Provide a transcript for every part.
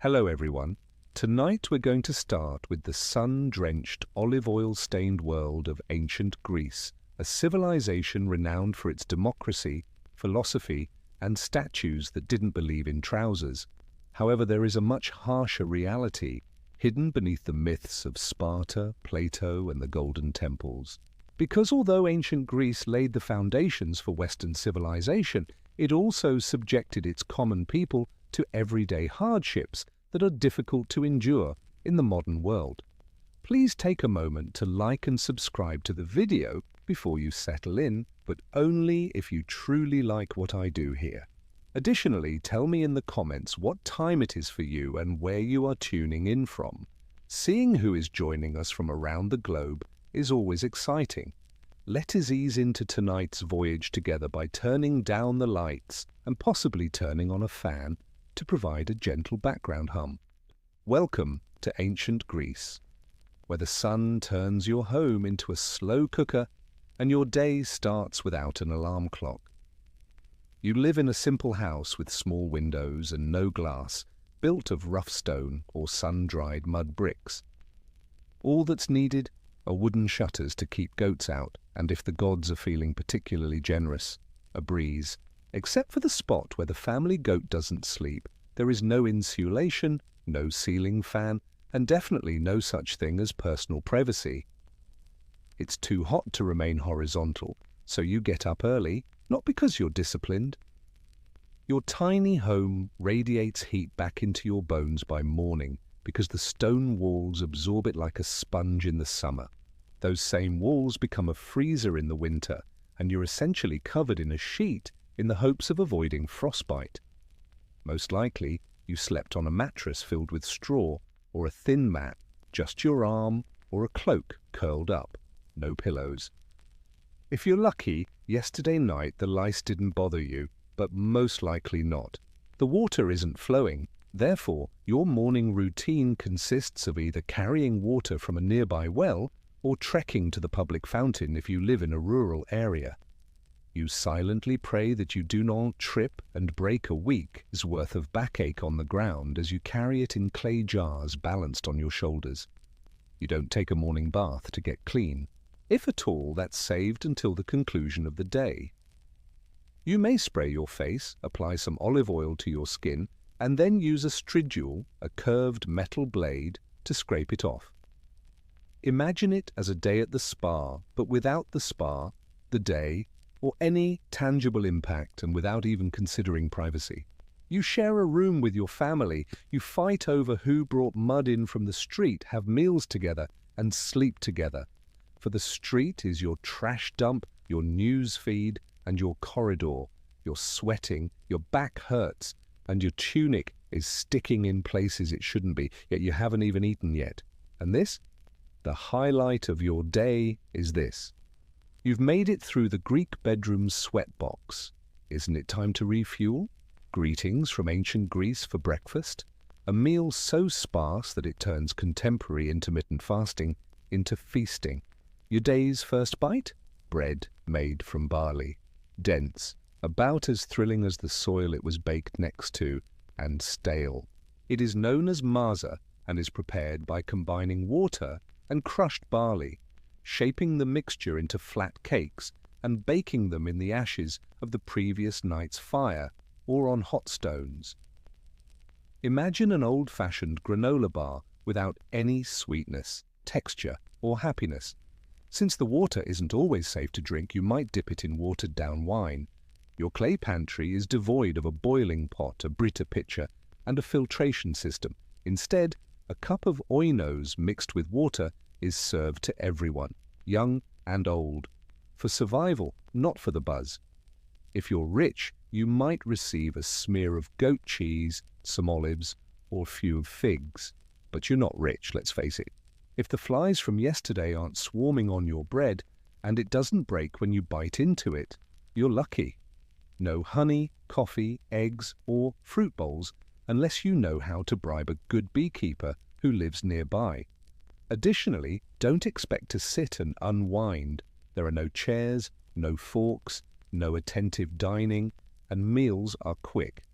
Hello everyone. Tonight we're going to start with the sun-drenched, olive oil-stained world of ancient Greece, a civilization renowned for its democracy, philosophy, and statues that didn't believe in trousers. However, there is a much harsher reality, hidden beneath the myths of Sparta, Plato, and the Golden Temples. Because although ancient Greece laid the foundations for Western civilization, it also subjected its common people to everyday hardships that are difficult to endure in the modern world. Please take a moment to like and subscribe to the video before you settle in, but only if you truly like what I do here. Additionally, tell me in the comments what time it is for you and where you are tuning in from. Seeing who is joining us from around the globe is always exciting. Let us ease into tonight's voyage together by turning down the lights and possibly turning on a fan to provide a gentle background hum. Welcome to ancient Greece, where the sun turns your home into a slow cooker and your day starts without an alarm clock. You live in a simple house with small windows and no glass, built of rough stone or sun-dried mud bricks. All that's needed are wooden shutters to keep goats out, and if the gods are feeling particularly generous, a breeze. Except for the spot where the family goat doesn't sleep, there is no insulation, no ceiling fan, and definitely no such thing as personal privacy. It's too hot to remain horizontal, so you get up early, not because you're disciplined. Your tiny home radiates heat back into your bones by morning because the stone walls absorb it like a sponge in the summer. Those same walls become a freezer in the winter, and you're essentially covered in a sheet in the hopes of avoiding frostbite. Most likely, you slept on a mattress filled with straw or a thin mat, just your arm or a cloak curled up, no pillows. If you're lucky, yesterday night the lice didn't bother you, but most likely not. The water isn't flowing, therefore your morning routine consists of either carrying water from a nearby well or trekking to the public fountain if you live in a rural area. You silently pray that you do not trip and break a week's worth of backache on the ground as you carry it in clay jars balanced on your shoulders. You don't take a morning bath to get clean. If at all, that's saved until the conclusion of the day. You may spray your face, apply some olive oil to your skin, and then use a stridule, a curved metal blade, to scrape it off. Imagine it as a day at the spa, but without the spa, the day, or any tangible impact, and without even considering privacy. You share a room with your family, you fight over who brought mud in from the street, have meals together, and sleep together. For the street is your trash dump, your news feed, and your corridor. You're sweating, your back hurts, and your tunic is sticking in places it shouldn't be, yet you haven't even eaten yet. And this? The highlight of your day is this. You've made it through the Greek bedroom's sweatbox. Isn't it time to refuel? Greetings from ancient Greece for breakfast. A meal so sparse that it turns contemporary intermittent fasting into feasting. Your day's first bite? Bread made from barley. Dense, about as thrilling as the soil it was baked next to, and stale. It is known as maza and is prepared by combining water and crushed barley, shaping the mixture into flat cakes and baking them in the ashes of the previous night's fire or on hot stones. Imagine an old-fashioned granola bar without any sweetness, texture, or happiness. Since the water isn't always safe to drink, you might dip it in watered-down wine. Your clay pantry is devoid of a boiling pot, a Brita pitcher, and a filtration system. Instead, a cup of oinos mixed with water is served to everyone, young and old, for survival, not for the buzz. If you're rich, you might receive a smear of goat cheese, some olives, or a few figs. But you're not rich, let's face it. If the flies from yesterday aren't swarming on your bread, and it doesn't break when you bite into it, you're lucky. No honey, coffee, eggs, or fruit bowls, unless you know how to bribe a good beekeeper who lives nearby. Additionally, don't expect to sit and unwind. There are no chairs, no forks, no attentive dining, and meals are quick.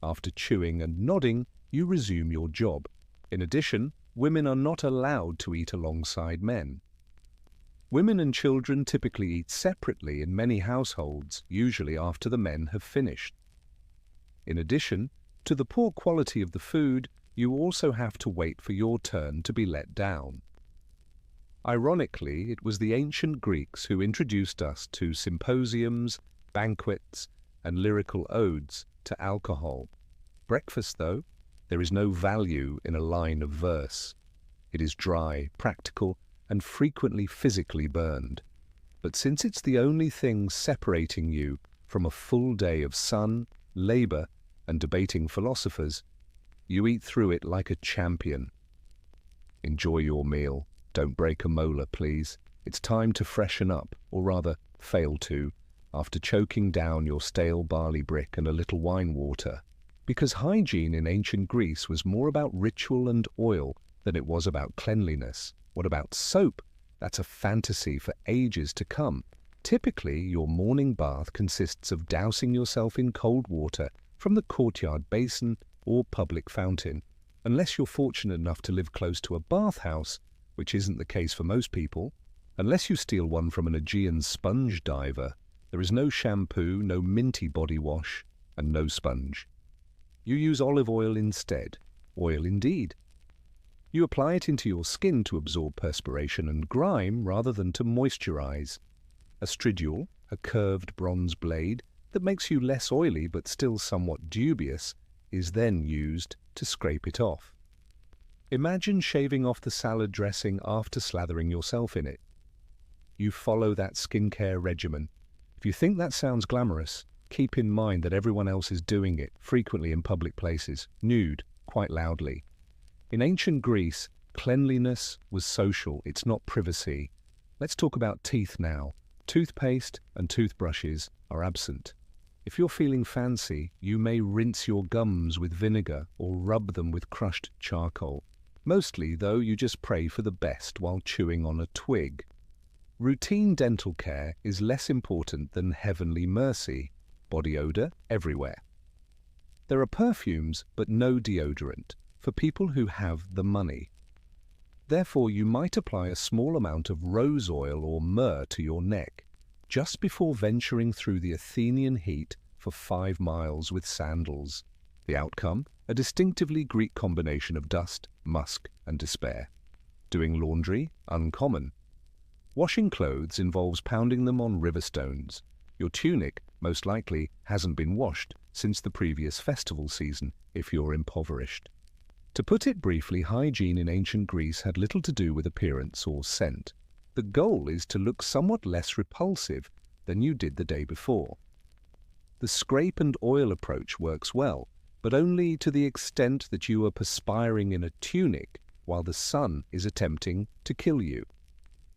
After chewing and nodding, you resume your job. In addition, women are not allowed to eat alongside men. Women and children typically eat separately in many households, usually after the men have finished. In addition to the poor quality of the food, you also have to wait for your turn to be let down. Ironically, it was the ancient Greeks who introduced us to symposiums, banquets, and lyrical odes to alcohol. Breakfast, though, there is no value in a line of verse. It is dry, practical, and frequently physically burned. But since it's the only thing separating you from a full day of sun, labor, and debating philosophers, you eat through it like a champion. Enjoy your meal. Don't break a molar, please. It's time to freshen up, or rather, fail to, after choking down your stale barley brick and a little wine water. Because hygiene in ancient Greece was more about ritual and oil than it was about cleanliness. What about soap? That's a fantasy for ages to come. Typically, your morning bath consists of dousing yourself in cold water from the courtyard basin or public fountain. Unless you're fortunate enough to live close to a bathhouse, which isn't the case for most people, unless you steal one from an Aegean sponge diver, there is no shampoo, no minty body wash, and no sponge. You use olive oil instead. Oil indeed. You apply it into your skin to absorb perspiration and grime rather than to moisturize. A stridule, a curved bronze blade that makes you less oily but still somewhat dubious, is then used to scrape it off. Imagine shaving off the salad dressing after slathering yourself in it. You follow that skincare regimen. If you think that sounds glamorous, keep in mind that everyone else is doing it, frequently in public places, nude, quite loudly. In ancient Greece, cleanliness was social, it's not privacy. Let's talk about teeth now. Toothpaste and toothbrushes are absent. If you're feeling fancy, you may rinse your gums with vinegar or rub them with crushed charcoal. Mostly, though, you just pray for the best while chewing on a twig. Routine dental care is less important than heavenly mercy. Body odor everywhere. There are perfumes, but no deodorant, for people who have the money. Therefore, you might apply a small amount of rose oil or myrrh to your neck, just before venturing through the Athenian heat for 5 miles with sandals. The outcome? A distinctively Greek combination of dust, musk, and despair. Doing laundry? Uncommon. Washing clothes involves pounding them on river stones. Your tunic, most likely, hasn't been washed since the previous festival season, if you're impoverished. To put it briefly, hygiene in ancient Greece had little to do with appearance or scent. The goal is to look somewhat less repulsive than you did the day before. The scrape and oil approach works well, but only to the extent that you are perspiring in a tunic while the sun is attempting to kill you.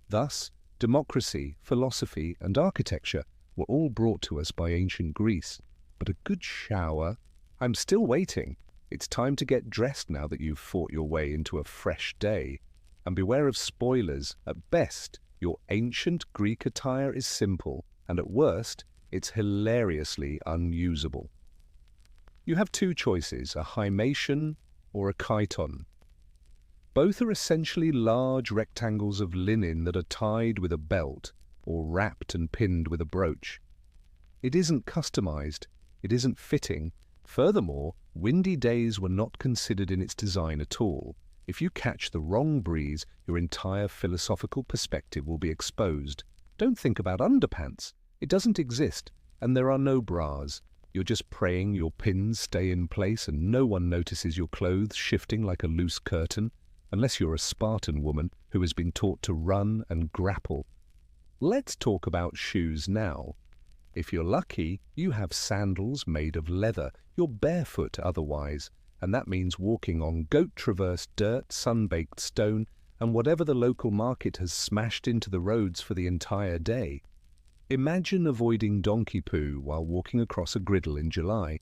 Thus, democracy, philosophy, and architecture were all brought to us by ancient Greece. But a good shower? I'm still waiting. It's time to get dressed now that you've fought your way into a fresh day. And beware of spoilers. At best, your ancient Greek attire is simple, and at worst, it's hilariously unusable. You have 2 choices, a hymation or a chiton. Both are essentially large rectangles of linen that are tied with a belt or wrapped and pinned with a brooch. It isn't customized, it isn't fitting. Furthermore, windy days were not considered in its design at all. If you catch the wrong breeze, your entire philosophical perspective will be exposed. Don't think about underpants. It doesn't exist, and there are no bras. You're just praying your pins stay in place and no one notices your clothes shifting like a loose curtain, unless you're a Spartan woman who has been taught to run and grapple. Let's talk about shoes now. If you're lucky, you have sandals made of leather. You're barefoot otherwise, and that means walking on goat-traversed dirt, sun-baked stone, and whatever the local market has smashed into the roads for the entire day. Imagine avoiding donkey poo while walking across a griddle in July.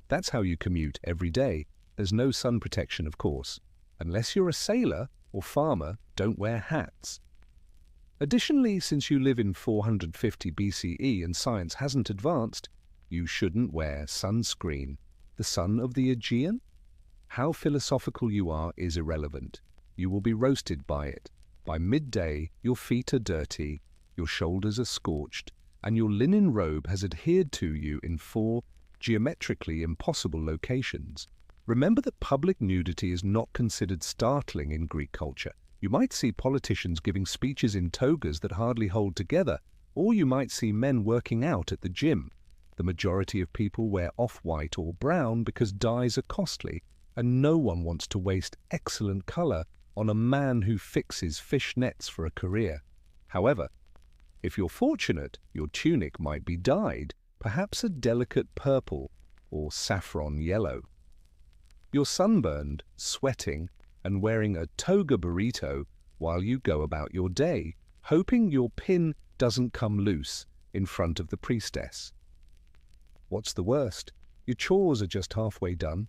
That's how you commute every day. There's no sun protection, of course. Unless you're a sailor or farmer, don't wear hats. Additionally, since you live in 450 BCE and science hasn't advanced, you shouldn't wear sunscreen. The sun of the Aegean? How philosophical you are is irrelevant. You will be roasted by it. By midday, your feet are dirty, your shoulders are scorched, and your linen robe has adhered to you in 4 geometrically impossible locations. Remember that public nudity is not considered startling in Greek culture. You might see politicians giving speeches in togas that hardly hold together, or you might see men working out at the gym. The majority of people wear off-white or brown because dyes are costly, and no one wants to waste excellent color on a man who fixes fish nets for a career. However, if you're fortunate, your tunic might be dyed, perhaps a delicate purple or saffron yellow. You're sunburned, sweating, and wearing a toga burrito while you go about your day, hoping your pin doesn't come loose in front of the priestess. What's the worst? Your chores are just halfway done.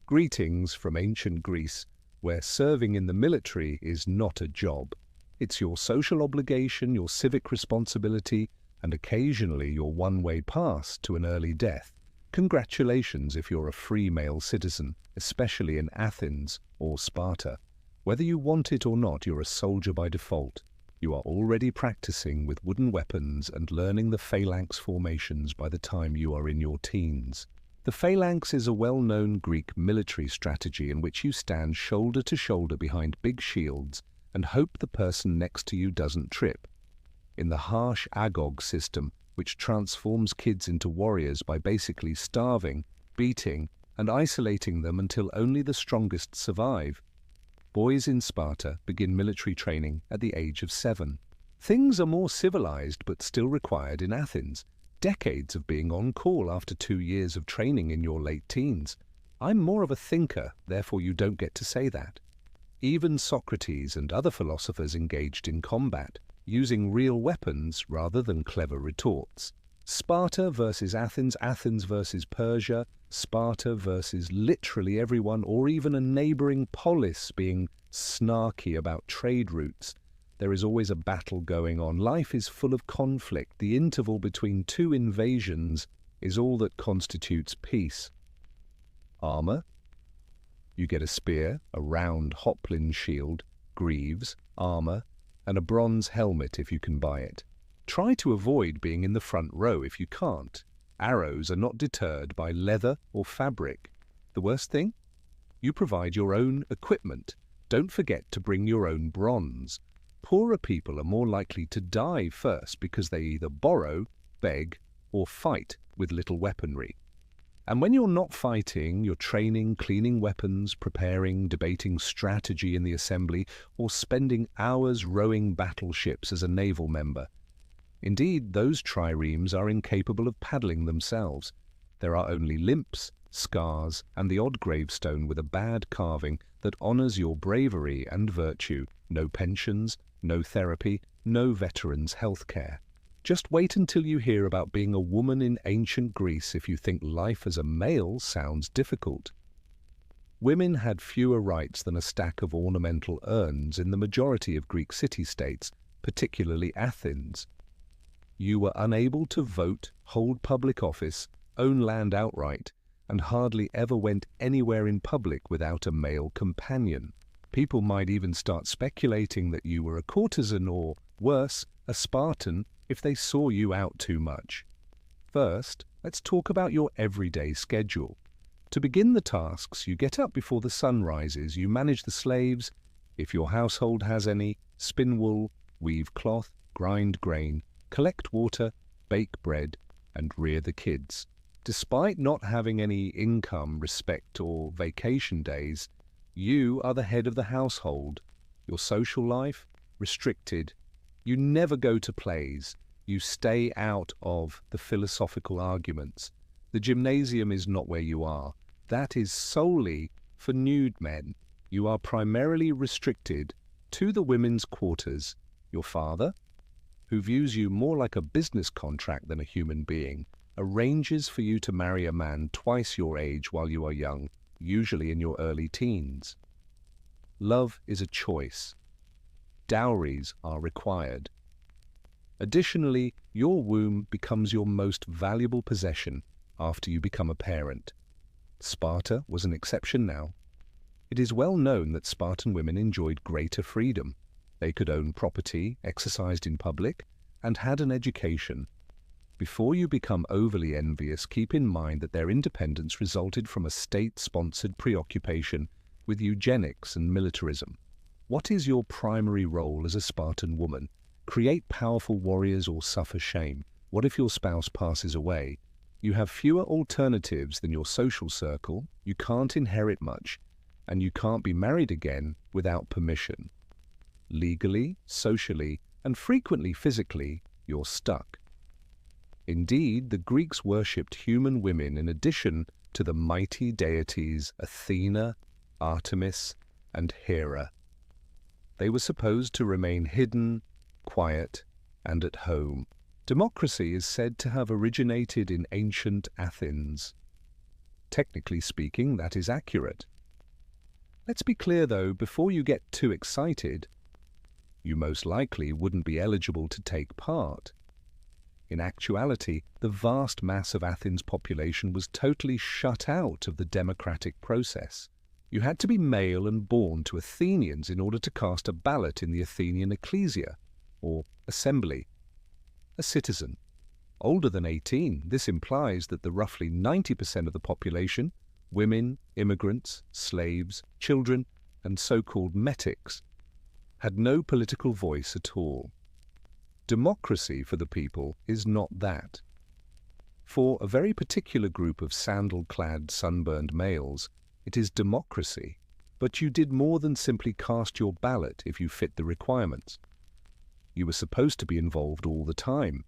Greetings from ancient Greece, where serving in the military is not a job. It's your social obligation, your civic responsibility, and occasionally your one-way pass to an early death. Congratulations if you're a free male citizen, especially in Athens or Sparta. Whether you want it or not, you're a soldier by default. You are already practicing with wooden weapons and learning the phalanx formations by the time you are in your teens. The phalanx is a well-known Greek military strategy in which you stand shoulder to shoulder behind big shields and hope the person next to you doesn't trip. In the harsh agog system, which transforms kids into warriors by basically starving, beating, and isolating them until only the strongest survive, boys in Sparta begin military training at the age of 7. Things are more civilized but still required in Athens. Decades of being on call after 2 years of training in your late teens. I'm more of a thinker, therefore you don't get to say that. Even Socrates and other philosophers engaged in combat, using real weapons rather than clever retorts. Sparta versus Athens, Athens versus Persia, Sparta versus literally everyone, or even a neighboring polis being snarky about trade routes. There is always a battle going on. Life is full of conflict. The interval between 2 invasions is all that constitutes peace. Armor? You get a spear, a round hoplin shield, greaves, armor, and a bronze helmet if you can buy it. Try to avoid being in the front row if you can't. Arrows are not deterred by leather or fabric. The worst thing? You provide your own equipment. Don't forget to bring your own bronze. Poorer people are more likely to die first because they either borrow, beg, or fight with little weaponry. And when you're not fighting, you're training, cleaning weapons, preparing, debating strategy in the assembly, or spending hours rowing battleships as a naval member. Indeed, those triremes are incapable of paddling themselves. There are only limps, scars, and the odd gravestone with a bad carving that honors your bravery and virtue. No pensions, no therapy, no veterans' health care. Just wait until you hear about being a woman in ancient Greece if you think life as a male sounds difficult. Women had fewer rights than a stack of ornamental urns in the majority of Greek city-states, particularly Athens. You were unable to vote, hold public office, own land outright, and hardly ever went anywhere in public without a male companion. People might even start speculating that you were a courtesan or, worse, a Spartan if they saw you out too much. First, let's talk about your everyday schedule. To begin the tasks, you get up before the sun rises, you manage the slaves, if your household has any, spin wool, weave cloth, grind grain, collect water, bake bread, and rear the kids. Despite not having any income, respect, or vacation days, you are the head of the household. Your social life? Restricted. You never go to plays. You stay out of the philosophical arguments. The gymnasium is not where you are. That is solely for nude men. You are primarily restricted to the women's quarters. Your father, who views you more like a business contract than a human being, arranges for you to marry a man twice your age while you are young, usually in your early teens. Love is a choice. Dowries are required. Additionally, your womb becomes your most valuable possession after you become a parent. Sparta was an exception now. It is well known that Spartan women enjoyed greater freedom. They could own property, exercised in public, and had an education. Before you become overly envious, keep in mind that their independence resulted from a state-sponsored preoccupation with eugenics and militarism. What is your primary role as a Spartan woman? Create powerful warriors or suffer shame? What if your spouse passes away? You have fewer alternatives than your social circle, you can't inherit much, and you can't be married again without permission. Legally, socially, and frequently physically, you're stuck. Indeed, the Greeks worshipped human women in addition to the mighty deities Athena, Artemis, and Hera. They were supposed to remain hidden, quiet, and at home. Democracy is said to have originated in ancient Athens. Technically speaking, that is accurate. Let's be clear, though, before you get too excited, you most likely wouldn't be eligible to take part. In actuality, the vast mass of Athens' population was totally shut out of the democratic process. You had to be male and born to Athenians in order to cast a ballot in the Athenian ecclesia, or assembly. A citizen. Older than 18, this implies that the roughly 90% of the population, women, immigrants, slaves, children, and so-called metics, had no political voice at all. Democracy for the people is not that. For a very particular group of sandal-clad, sunburned males, it is democracy, but you did more than simply cast your ballot if you fit the requirements. You were supposed to be involved all the time.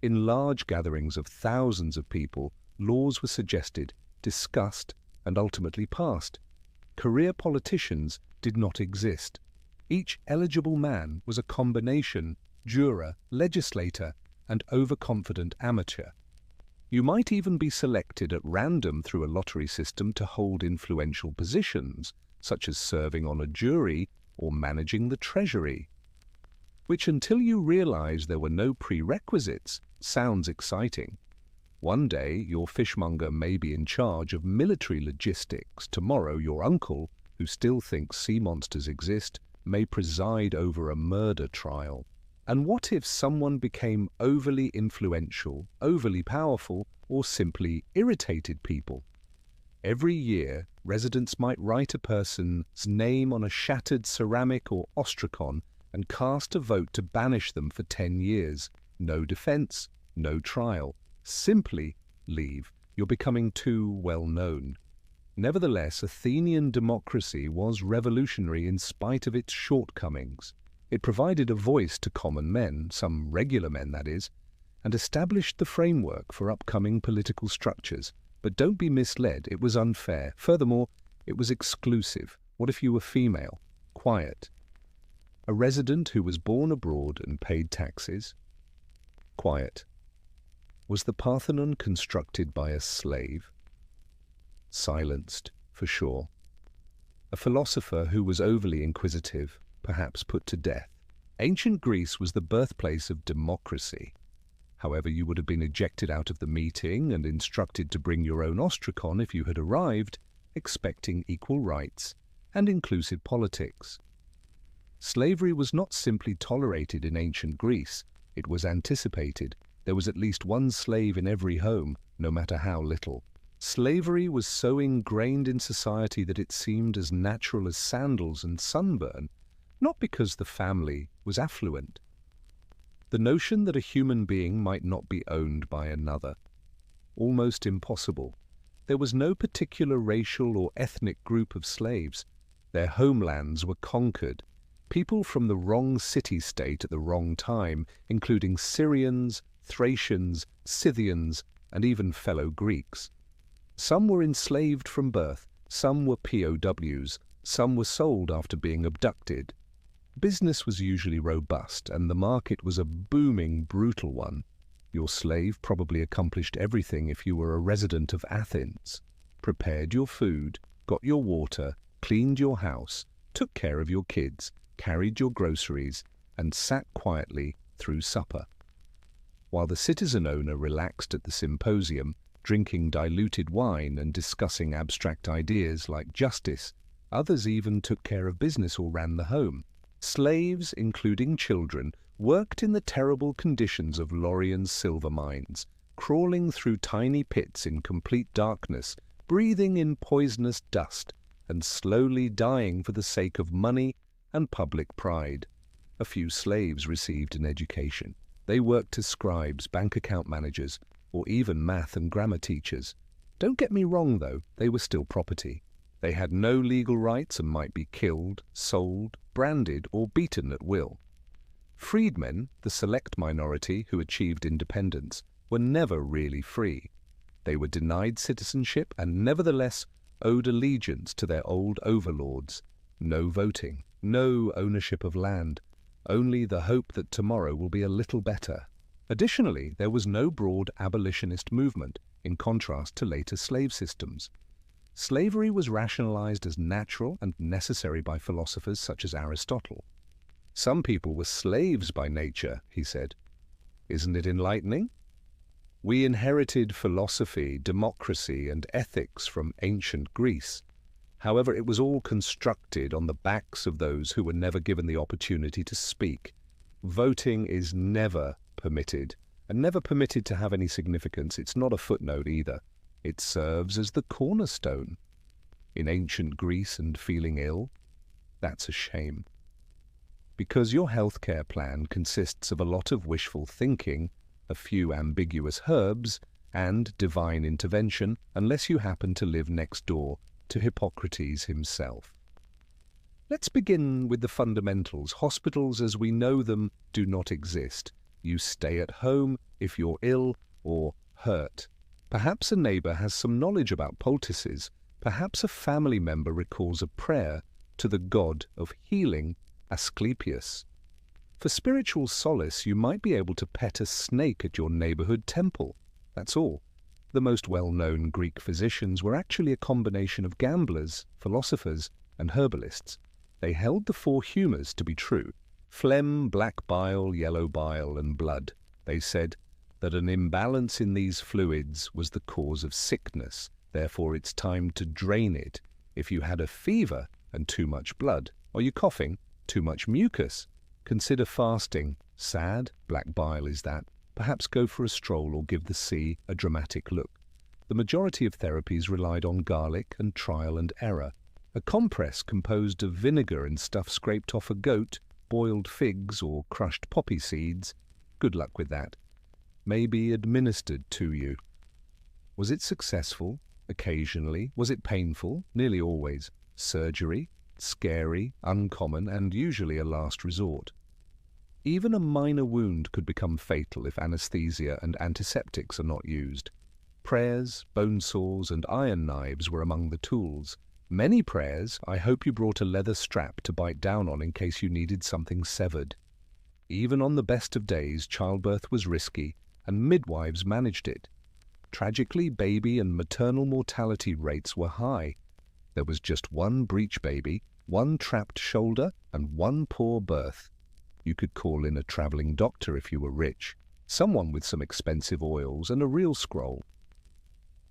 In large gatherings of thousands of people, laws were suggested, discussed, and ultimately passed. Career politicians did not exist. Each eligible man was a combination juror, legislator, and overconfident amateur. You might even be selected at random through a lottery system to hold influential positions, such as serving on a jury or managing the treasury. Which, until you realize there were no prerequisites, sounds exciting. One day, your fishmonger may be in charge of military logistics. Tomorrow, your uncle, who still thinks sea monsters exist, may preside over a murder trial. And what if someone became overly influential, overly powerful, or simply irritated people? Every year, residents might write a person's name on a shattered ceramic or ostrakon and cast a vote to banish them for 10 years. No defense, no trial. Simply leave. You're becoming too well known. Nevertheless, Athenian democracy was revolutionary in spite of its shortcomings. It provided a voice to common men, some regular men that is, and established the framework for upcoming political structures. But don't be misled, it was unfair. Furthermore, it was exclusive. What if you were female? Quiet. A resident who was born abroad and paid taxes? Quiet. Was the Parthenon constructed by a slave? Silenced, for sure. A philosopher who was overly inquisitive? Perhaps put to death. Ancient Greece was the birthplace of democracy. However, you would have been ejected out of the meeting and instructed to bring your own ostrakon if you had arrived, expecting equal rights and inclusive politics. Slavery was not simply tolerated in ancient Greece, it was anticipated. There was at least one slave in every home, no matter how little. Slavery was so ingrained in society that it seemed as natural as sandals and sunburn, not because the family was affluent. The notion that a human being might not be owned by another. Almost impossible. There was no particular racial or ethnic group of slaves. Their homelands were conquered. People from the wrong city-state at the wrong time, including Syrians, Thracians, Scythians, and even fellow Greeks. Some were enslaved from birth, some were POWs, some were sold after being abducted. Business was usually robust, and the market was a booming, brutal one. Your slave probably accomplished everything if you were a resident of Athens. Prepared your food, got your water, cleaned your house, took care of your kids, carried your groceries, and sat quietly through supper. While the citizen owner relaxed at the symposium, drinking diluted wine and discussing abstract ideas like justice. Others even took care of business or ran the home. Slaves, including children, worked in the terrible conditions of Lorien's silver mines, crawling through tiny pits in complete darkness, breathing in poisonous dust, and slowly dying for the sake of money and public pride. A few slaves received an education. They worked as scribes, bank account managers, or even math and grammar teachers. Don't get me wrong, though, they were still property. They had no legal rights and might be killed, sold, branded, or beaten at will. Freedmen, the select minority who achieved independence, were never really free. They were denied citizenship and nevertheless owed allegiance to their old overlords. No voting, no ownership of land, only the hope that tomorrow will be a little better. Additionally, there was no broad abolitionist movement, in contrast to later slave systems. Slavery was rationalized as natural and necessary by philosophers such as Aristotle. Some people were slaves by nature, he said. Isn't it enlightening? We inherited philosophy, democracy, and ethics from ancient Greece. However, it was all constructed on the backs of those who were never given the opportunity to speak. Voting is never permitted, and never permitted to have any significance. It's not a footnote either. It serves as the cornerstone. In ancient Greece and feeling ill, that's a shame. Because your healthcare plan consists of a lot of wishful thinking, a few ambiguous herbs, and divine intervention, unless you happen to live next door to Hippocrates himself. Let's begin with the fundamentals. Hospitals as we know them do not exist. You stay at home if you're ill or hurt. Perhaps a neighbor has some knowledge about poultices. Perhaps a family member recalls a prayer to the god of healing, Asclepius. For spiritual solace, you might be able to pet a snake at your neighborhood temple. That's all. The most well-known Greek physicians were actually a combination of gamblers, philosophers, and herbalists. They held the four humors to be true: phlegm, black bile, yellow bile, and blood. They said that an imbalance in these fluids was the cause of sickness, therefore it's time to drain it. If you had a fever and too much blood, are you coughing? Too much mucus? Consider fasting. Sad, black bile is that. Perhaps go for a stroll or give the sea a dramatic look. The majority of therapies relied on garlic and trial and error. A compress composed of vinegar and stuff scraped off a goat, boiled figs or crushed poppy seeds. Good luck with that. May be administered to you. Was it successful? Occasionally. Was it painful? Nearly always. Surgery? Scary, uncommon, and usually a last resort. Even a minor wound could become fatal if anesthesia and antiseptics are not used. Prayers, bone saws, and iron knives were among the tools. Many prayers. I hope you brought a leather strap to bite down on in case you needed something severed. Even on the best of days, childbirth was risky, and midwives managed it. Tragically, baby and maternal mortality rates were high. There was just one breech baby, one trapped shoulder, and one poor birth. You could call in a traveling doctor if you were rich, someone with some expensive oils and a real scroll.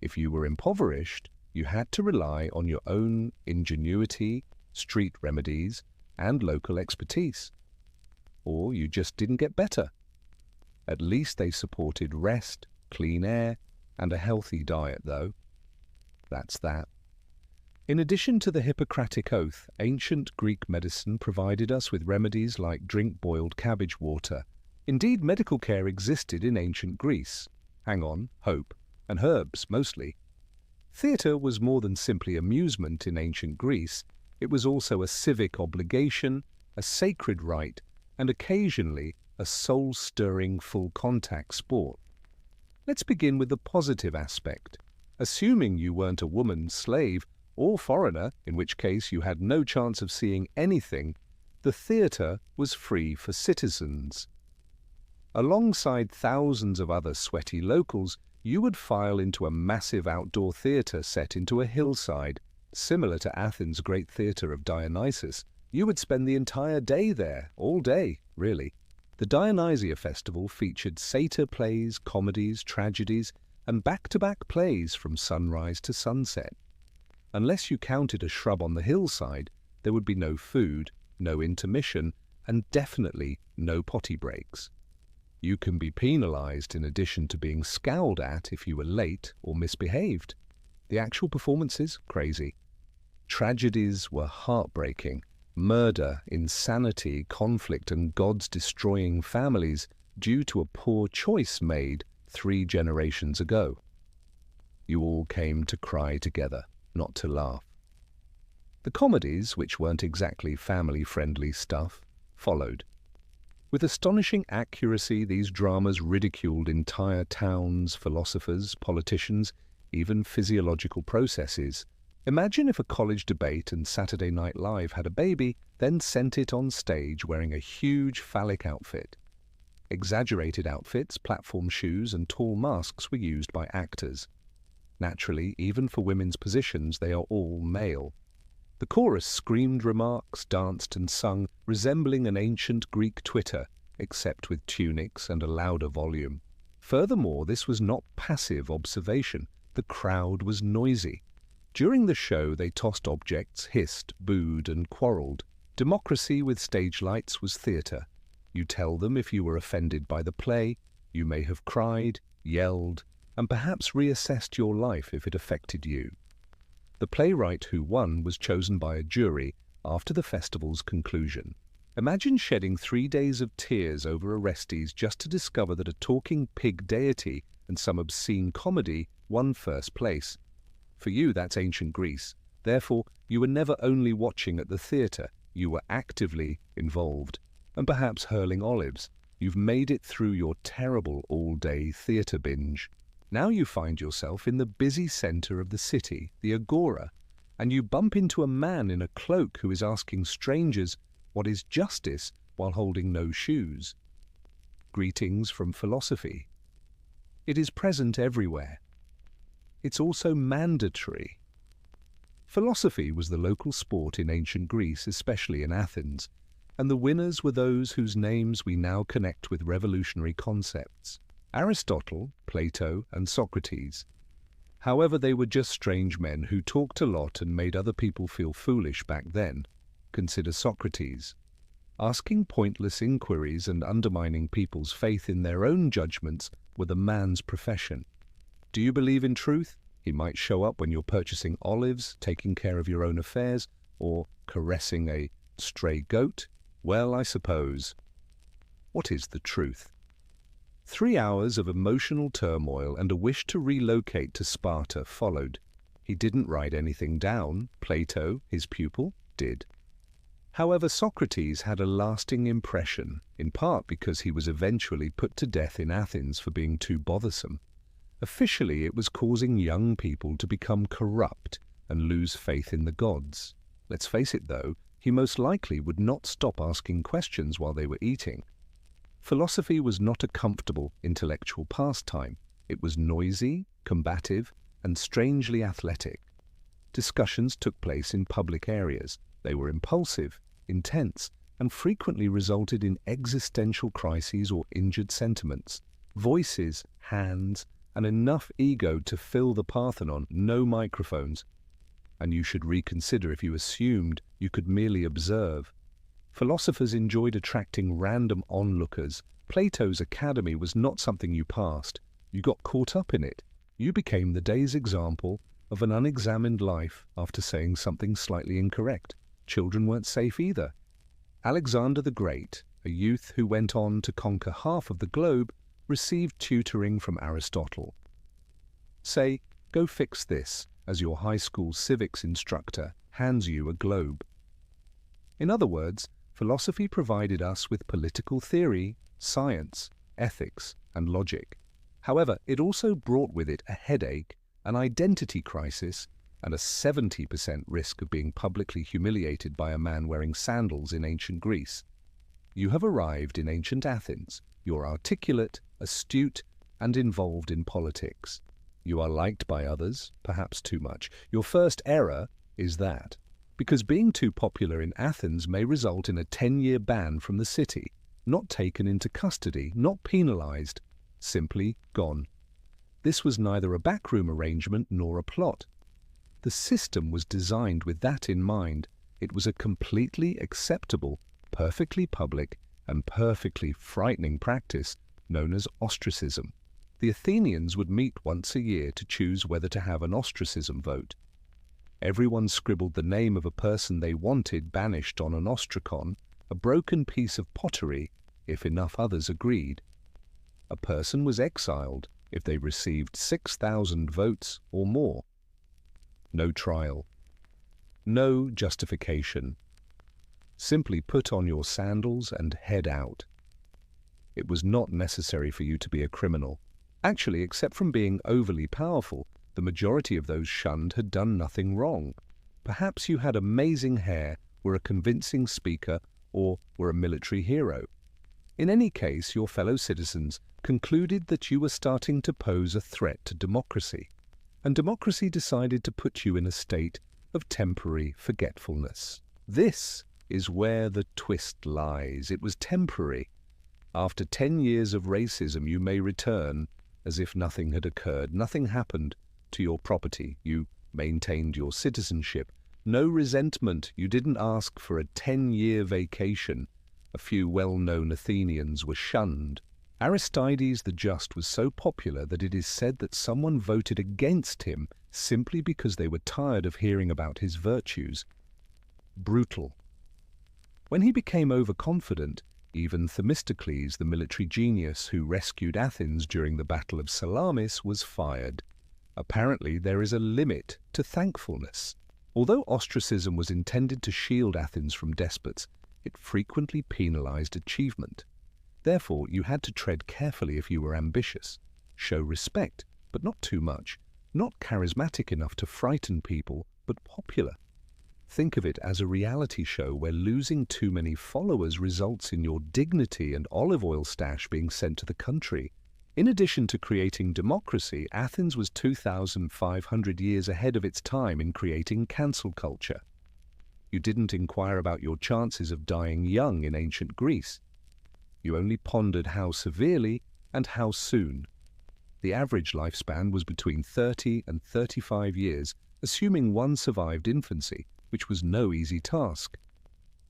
If you were impoverished, you had to rely on your own ingenuity, street remedies, and local expertise. Or you just didn't get better. At least they supported rest, clean air, and a healthy diet, though. That's that. In addition to the Hippocratic Oath, ancient Greek medicine provided us with remedies like drink boiled cabbage water. Indeed, medical care existed in ancient Greece. Hang on, hope, and herbs, mostly. Theatre was more than simply amusement in ancient Greece. It was also a civic obligation, a sacred rite, and occasionally a soul-stirring full-contact sport. Let's begin with the positive aspect. Assuming you weren't a woman, slave, or foreigner, in which case you had no chance of seeing anything, the theatre was free for citizens. Alongside thousands of other sweaty locals, you would file into a massive outdoor theatre set into a hillside, similar to Athens' great theatre of Dionysus. You would spend the entire day there, all day, really. The Dionysia festival featured satyr plays, comedies, tragedies, and back-to-back plays from sunrise to sunset. Unless you counted a shrub on the hillside, there would be no food, no intermission, and definitely no potty breaks. You can be penalized in addition to being scowled at if you were late or misbehaved. The actual performances? Crazy. Tragedies were heartbreaking. Murder, insanity, conflict, and gods destroying families due to a poor choice made 3 generations ago. You all came to cry together, not to laugh. The comedies, which weren't exactly family-friendly stuff, followed. With astonishing accuracy, these dramas ridiculed entire towns, philosophers, politicians, even physiological processes. Imagine if a college debate and Saturday Night Live had a baby, then sent it on stage wearing a huge phallic outfit. Exaggerated outfits, platform shoes, and tall masks were used by actors. Naturally, even for women's positions, they are all male. The chorus screamed remarks, danced and sung, resembling an ancient Greek twitter, except with tunics and a louder volume. Furthermore, this was not passive observation. The crowd was noisy. During the show, they tossed objects, hissed, booed, and quarreled. Democracy with stage lights was theatre. You tell them if you were offended by the play, you may have cried, yelled, and perhaps reassessed your life if it affected you. The playwright who won was chosen by a jury after the festival's conclusion. Imagine shedding 3 days of tears over Orestes just to discover that a talking pig deity and some obscene comedy won first place. For you, that's ancient Greece. Therefore, you were never only watching at the theatre, you were actively involved, and perhaps hurling olives. You've made it through your terrible all-day theatre binge. Now you find yourself in the busy centre of the city, the agora, and you bump into a man in a cloak who is asking strangers what is justice while holding no shoes. Greetings from philosophy. It is present everywhere. It's also mandatory. Philosophy was the local sport in ancient Greece, especially in Athens, and the winners were those whose names we now connect with revolutionary concepts. Aristotle, Plato, and Socrates. However, they were just strange men who talked a lot and made other people feel foolish back then. Consider Socrates. Asking pointless inquiries and undermining people's faith in their own judgments were the man's profession. Do you believe in truth? He might show up when you're purchasing olives, taking care of your own affairs, or caressing a stray goat. Well, I suppose. What is the truth? 3 hours of emotional turmoil and a wish to relocate to Sparta followed. He didn't write anything down. Plato, his pupil, did. However, Socrates had a lasting impression, in part because he was eventually put to death in Athens for being too bothersome. Officially, it was causing young people to become corrupt and lose faith in the gods. Let's face it, though, he most likely would not stop asking questions while they were eating. Philosophy was not a comfortable intellectual pastime. It was noisy, combative, and strangely athletic. Discussions took place in public areas. They were impulsive, intense, and frequently resulted in existential crises or injured sentiments. Voices, hands, and enough ego to fill the Parthenon, no microphones. And you should reconsider if you assumed you could merely observe. Philosophers enjoyed attracting random onlookers. Plato's academy was not something you passed. You got caught up in it. You became the day's example of an unexamined life after saying something slightly incorrect. Children weren't safe either. Alexander the Great, a youth who went on to conquer half of the globe, received tutoring from Aristotle. Say, go fix this, as your high school civics instructor hands you a globe. In other words, philosophy provided us with political theory, science, ethics, and logic. However, it also brought with it a headache, an identity crisis, and a 70% risk of being publicly humiliated by a man wearing sandals in ancient Greece. You have arrived in ancient Athens. You're articulate, astute, and involved in politics. You are liked by others, perhaps too much. Your first error is that, because being too popular in Athens may result in a 10-year ban from the city, not taken into custody, not penalized, simply gone. This was neither a backroom arrangement nor a plot. The system was designed with that in mind. It was a completely acceptable, perfectly public, and perfectly frightening practice known as ostracism. The Athenians would meet once a year to choose whether to have an ostracism vote. Everyone scribbled the name of a person they wanted banished on an ostracon, a broken piece of pottery, if enough others agreed. A person was exiled if they received 6,000 votes or more. No trial. No justification. Simply put on your sandals and head out. It was not necessary for you to be a criminal. Actually, except from being overly powerful, the majority of those shunned had done nothing wrong. Perhaps you had amazing hair, were a convincing speaker, or were a military hero. In any case, your fellow citizens concluded that you were starting to pose a threat to democracy, and democracy decided to put you in a state of temporary forgetfulness. This is where the twist lies. It was temporary. After 10 years of racism, you may return as if nothing had occurred. Nothing happened to your property. You maintained your citizenship. No resentment. You didn't ask for a 10-year vacation. A few well-known Athenians were shunned. Aristides the Just was so popular that it is said that someone voted against him simply because they were tired of hearing about his virtues. Brutal. When he became overconfident, even Themistocles, the military genius who rescued Athens during the Battle of Salamis, was fired. Apparently, there is a limit to thankfulness. Although ostracism was intended to shield Athens from despots, it frequently penalized achievement. Therefore, you had to tread carefully if you were ambitious. Show respect, but not too much. Not charismatic enough to frighten people, but popular. Think of it as a reality show where losing too many followers results in your dignity and olive oil stash being sent to the country. In addition to creating democracy, Athens was 2,500 years ahead of its time in creating cancel culture. You didn't inquire about your chances of dying young in ancient Greece. You only pondered how severely and how soon. The average lifespan was between 30 and 35 years, assuming one survived infancy, which was no easy task.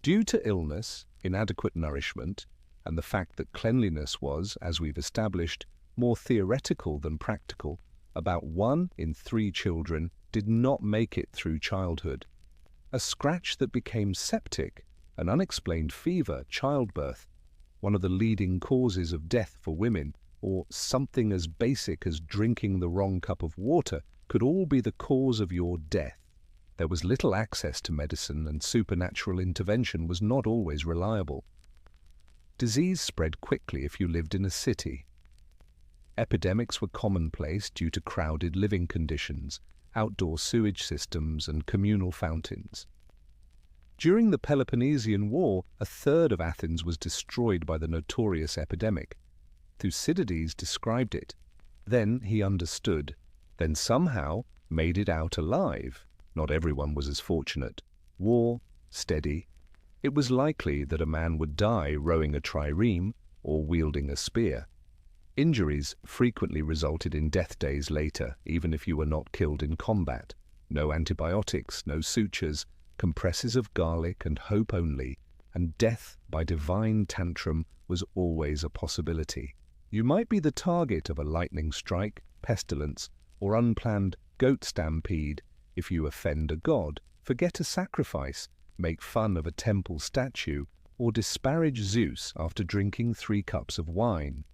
Due to illness, inadequate nourishment, and the fact that cleanliness was, as we've established, more theoretical than practical, about 1 in 3 children did not make it through childhood. A scratch that became septic, an unexplained fever, childbirth, one of the leading causes of death for women, or something as basic as drinking the wrong cup of water could all be the cause of your death. There was little access to medicine, and supernatural intervention was not always reliable. Disease spread quickly if you lived in a city. Epidemics were commonplace due to crowded living conditions, outdoor sewage systems, and communal fountains. During the Peloponnesian War, 1/3 of Athens was destroyed by the notorious epidemic. Thucydides described it. Then he understood, then somehow made it out alive. Not everyone was as fortunate. War, steady. It was likely that a man would die rowing a trireme or wielding a spear. Injuries frequently resulted in death days later, even if you were not killed in combat. No antibiotics, no sutures, compresses of garlic and hope only, and death by divine tantrum was always a possibility. You might be the target of a lightning strike, pestilence, or unplanned goat stampede if you offend a god, forget a sacrifice, make fun of a temple statue, or disparage Zeus after drinking 3 cups of wine.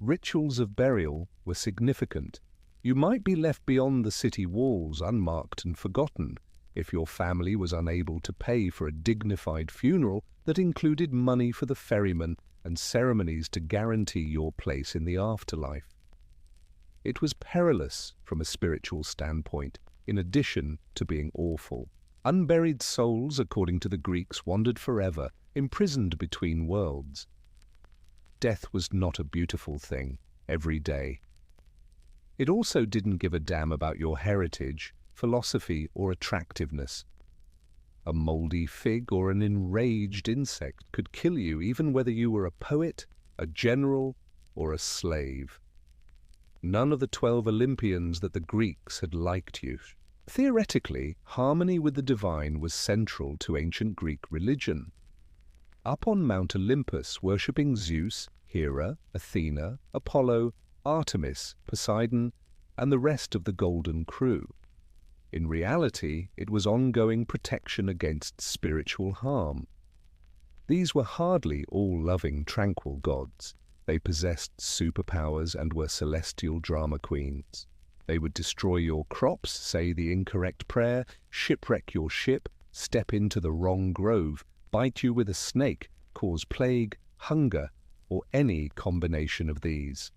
Rituals of burial were significant. You might be left beyond the city walls unmarked and forgotten if your family was unable to pay for a dignified funeral that included money for the ferryman and ceremonies to guarantee your place in the afterlife. It was perilous from a spiritual standpoint, in addition to being awful. Unburied souls, according to the Greeks, wandered forever, imprisoned between worlds. Death was not a beautiful thing every day. It also didn't give a damn about your heritage, philosophy, or attractiveness. A moldy fig or an enraged insect could kill you even whether you were a poet, a general, or a slave. None of the 12 Olympians that the Greeks had liked you. Theoretically, harmony with the divine was central to ancient Greek religion. Up on Mount Olympus, worshipping Zeus, Hera, Athena, Apollo, Artemis, Poseidon, and the rest of the Golden Crew. In reality, it was ongoing protection against spiritual harm. These were hardly all loving, tranquil gods. They possessed superpowers and were celestial drama queens. They would destroy your crops, say the incorrect prayer, shipwreck your ship, step into the wrong grove, bite you with a snake, cause plague, hunger, or any combination of these.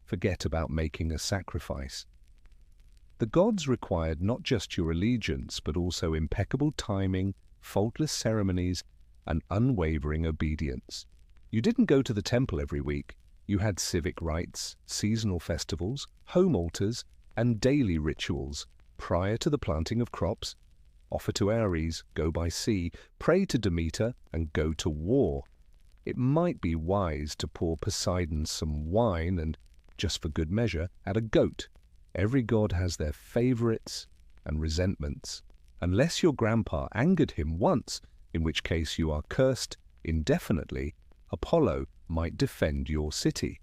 Forget about making a sacrifice. The gods required not just your allegiance, but also impeccable timing, faultless ceremonies, and unwavering obedience. You didn't go to the temple every week. You had civic rites, seasonal festivals, home altars, and daily rituals prior to the planting of crops. Offer to Ares, go by sea, pray to Demeter, and go to war. It might be wise to pour Poseidon some wine and, just for good measure, add a goat. Every god has their favorites and resentments, unless your grandpa angered him once, in which case you are cursed indefinitely. Apollo might defend your city.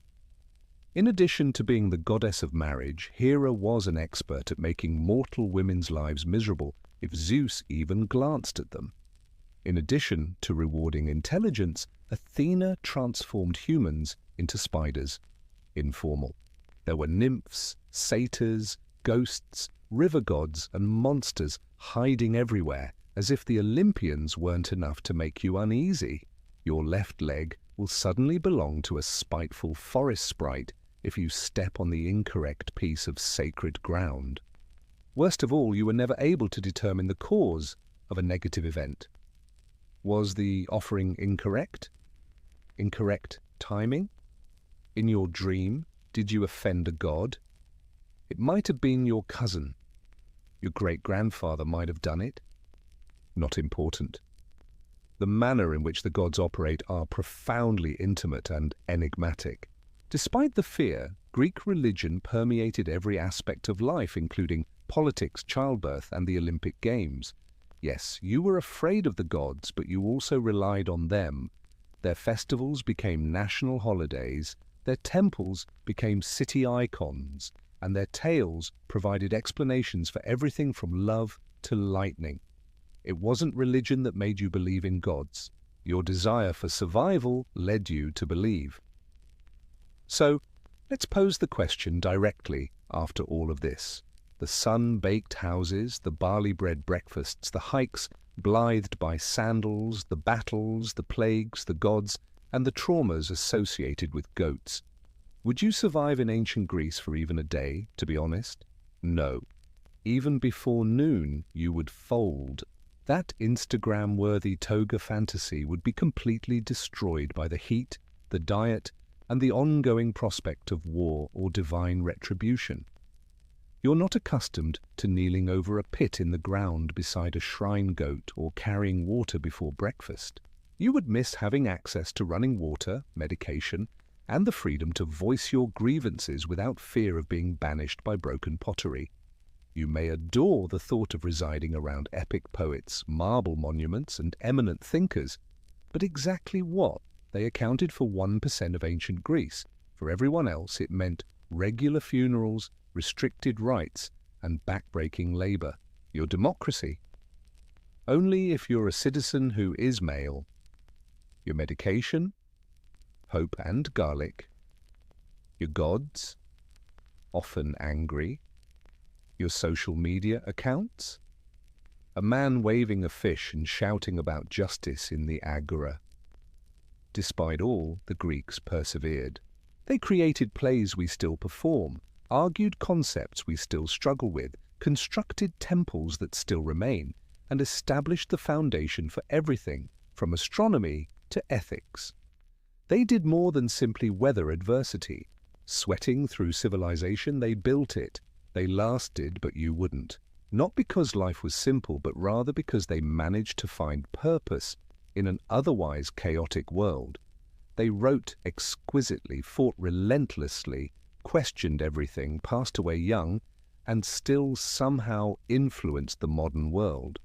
In addition to being the goddess of marriage, Hera was an expert at making mortal women's lives miserable if Zeus even glanced at them. In addition to rewarding intelligence, Athena transformed humans into spiders. Informal. There were nymphs, satyrs, ghosts, river gods, and monsters hiding everywhere, as if the Olympians weren't enough to make you uneasy. Your left leg will suddenly belong to a spiteful forest sprite if you step on the incorrect piece of sacred ground. Worst of all, you were never able to determine the cause of a negative event. Was the offering incorrect? Incorrect timing? In your dream, did you offend a god? It might have been your cousin. Your great-grandfather might have done it. Not important. The manner in which the gods operate are profoundly intimate and enigmatic. Despite the fear, Greek religion permeated every aspect of life, including politics, childbirth, and the Olympic Games. Yes, you were afraid of the gods, but you also relied on them. Their festivals became national holidays, their temples became city icons, and their tales provided explanations for everything from love to lightning. It wasn't religion that made you believe in gods. Your desire for survival led you to believe. So, let's pose the question directly after all of this. The sun-baked houses, the barley-bread breakfasts, the hikes blithed by sandals, the battles, the plagues, the gods, and the traumas associated with goats. Would you survive in ancient Greece for even a day, to be honest? No. Even before noon, you would fold. That Instagram-worthy toga fantasy would be completely destroyed by the heat, the diet, and the ongoing prospect of war or divine retribution. You're not accustomed to kneeling over a pit in the ground beside a shrine goat or carrying water before breakfast. You would miss having access to running water, medication, and the freedom to voice your grievances without fear of being banished by broken pottery. You may adore the thought of residing around epic poets, marble monuments, and eminent thinkers, but exactly what? They accounted for 1% of ancient Greece. For everyone else, it meant regular funerals, restricted rights, and backbreaking labor. Your democracy. Only if you're a citizen who is male. Your medication? Hope and garlic. Your gods? Often angry. Your social media accounts? A man waving a fish and shouting about justice in the agora. Despite all, the Greeks persevered. They created plays we still perform, argued concepts we still struggle with, constructed temples that still remain, and established the foundation for everything, from astronomy to ethics. They did more than simply weather adversity. Sweating through civilization, they built it. They lasted, but you wouldn't. Not because life was simple, but rather because they managed to find purpose in an otherwise chaotic world. They wrote exquisitely, fought relentlessly, questioned everything, passed away young, and still somehow influenced the modern world.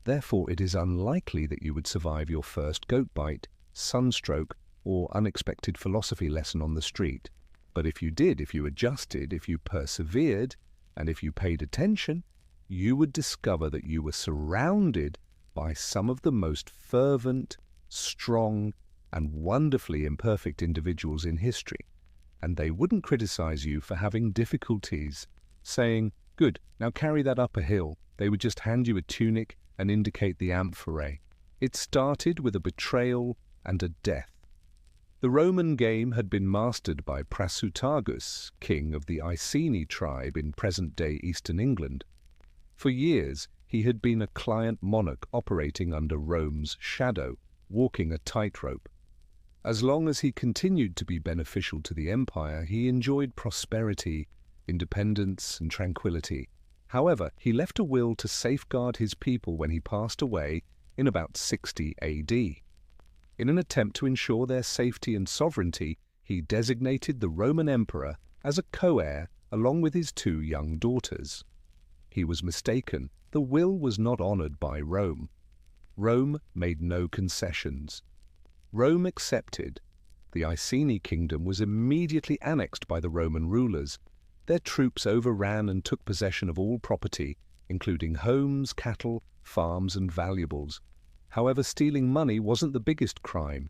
Therefore, it is unlikely that you would survive your first goat bite, sunstroke, or unexpected philosophy lesson on the street. But if you did, if you adjusted, if you persevered, and if you paid attention, you would discover that you were surrounded by some of the most fervent, strong, and wonderfully imperfect individuals in history. And they wouldn't criticize you for having difficulties, saying, "Good, now carry that up a hill." They would just hand you a tunic and indicate the amphorae. It started with a betrayal and a death. The Roman game had been mastered by Prasutagus, king of the Iceni tribe in present-day eastern England. For years, he had been a client monarch operating under Rome's shadow, walking a tightrope. As long as he continued to be beneficial to the empire, he enjoyed prosperity, independence, and tranquility. However, he left a will to safeguard his people when he passed away in about 60 AD. In an attempt to ensure their safety and sovereignty, he designated the Roman emperor as a co-heir along with his 2 young daughters. He was mistaken. The will was not honored by Rome. Rome made no concessions. Rome accepted. The Iceni kingdom was immediately annexed by the Roman rulers. Their troops overran and took possession of all property, including homes, cattle, farms, and valuables. However, stealing money wasn't the biggest crime.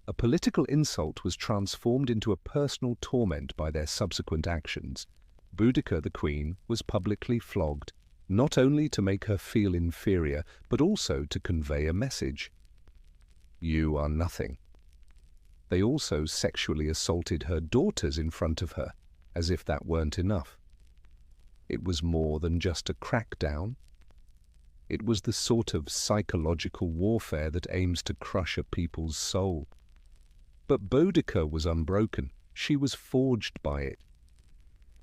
A political insult was transformed into a personal torment by their subsequent actions. Boudica, the queen, was publicly flogged, not only to make her feel inferior, but also to convey a message. You are nothing. They also sexually assaulted her daughters in front of her, as if that weren't enough. It was more than just a crackdown. It was the sort of psychological warfare that aims to crush a people's soul. But Boudica was unbroken. She was forged by it.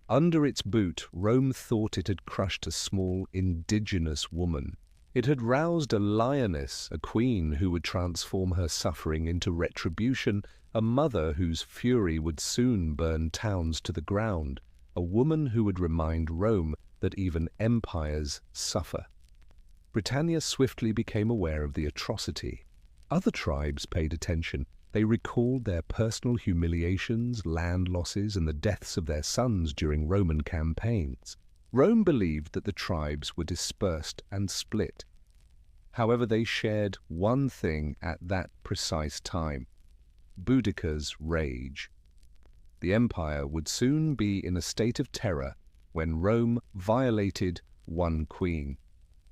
Under its boot, Rome thought it had crushed a small indigenous woman. It had roused a lioness, a queen who would transform her suffering into retribution, a mother whose fury would soon burn towns to the ground, a woman who would remind Rome that even empires suffer. Britannia swiftly became aware of the atrocity. Other tribes paid attention. They recalled their personal humiliations, land losses, and the deaths of their sons during Roman campaigns. Rome believed that the tribes were dispersed and split. However, they shared one thing at that precise time: Boudica's rage. The empire would soon be in a state of terror when Rome violated one queen.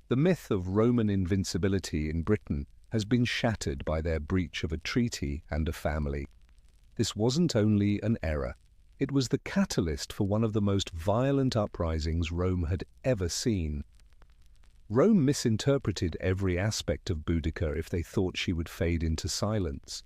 The myth of Roman invincibility in Britain has been shattered by their breach of a treaty and a family. This wasn't only an error, it was the catalyst for one of the most violent uprisings Rome had ever seen. Rome misinterpreted every aspect of Boudica if they thought she would fade into silence.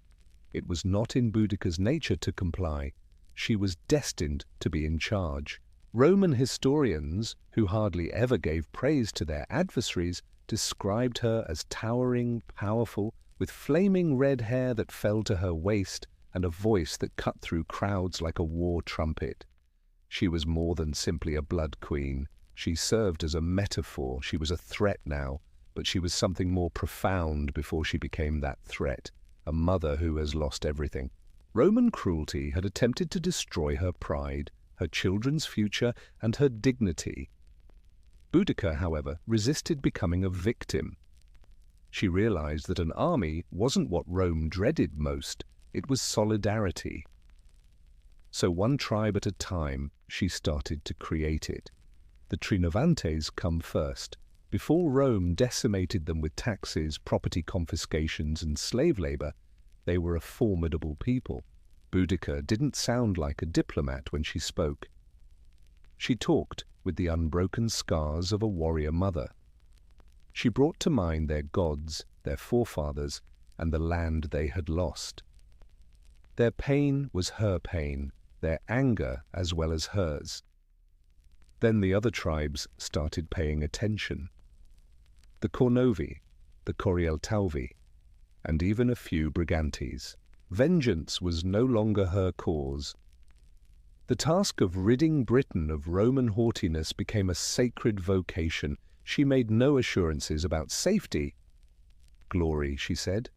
It was not in Boudica's nature to comply. She was destined to be in charge. Roman historians, who hardly ever gave praise to their adversaries, described her as towering, powerful, with flaming red hair that fell to her waist and a voice that cut through crowds like a war trumpet. She was more than simply a blood queen. She served as a metaphor. She was a threat now, but she was something more profound before she became that threat, a mother who has lost everything. Roman cruelty had attempted to destroy her pride, her children's future, and her dignity. Boudica, however, resisted becoming a victim. She realized that an army wasn't what Rome dreaded most, it was solidarity. So one tribe at a time, she started to create it. The Trinovantes come first. Before Rome decimated them with taxes, property confiscations, and slave labor, they were a formidable people. Boudica didn't sound like a diplomat when she spoke. She talked with the unbroken scars of a warrior mother. She brought to mind their gods, their forefathers, and the land they had lost. Their pain was her pain, their anger as well as hers. Then the other tribes started paying attention. The Cornovi, the Corieltauvi, and even a few Brigantes. Vengeance was no longer her cause. The task of ridding Britain of Roman haughtiness became a sacred vocation. She made no assurances about safety. Glory, she said,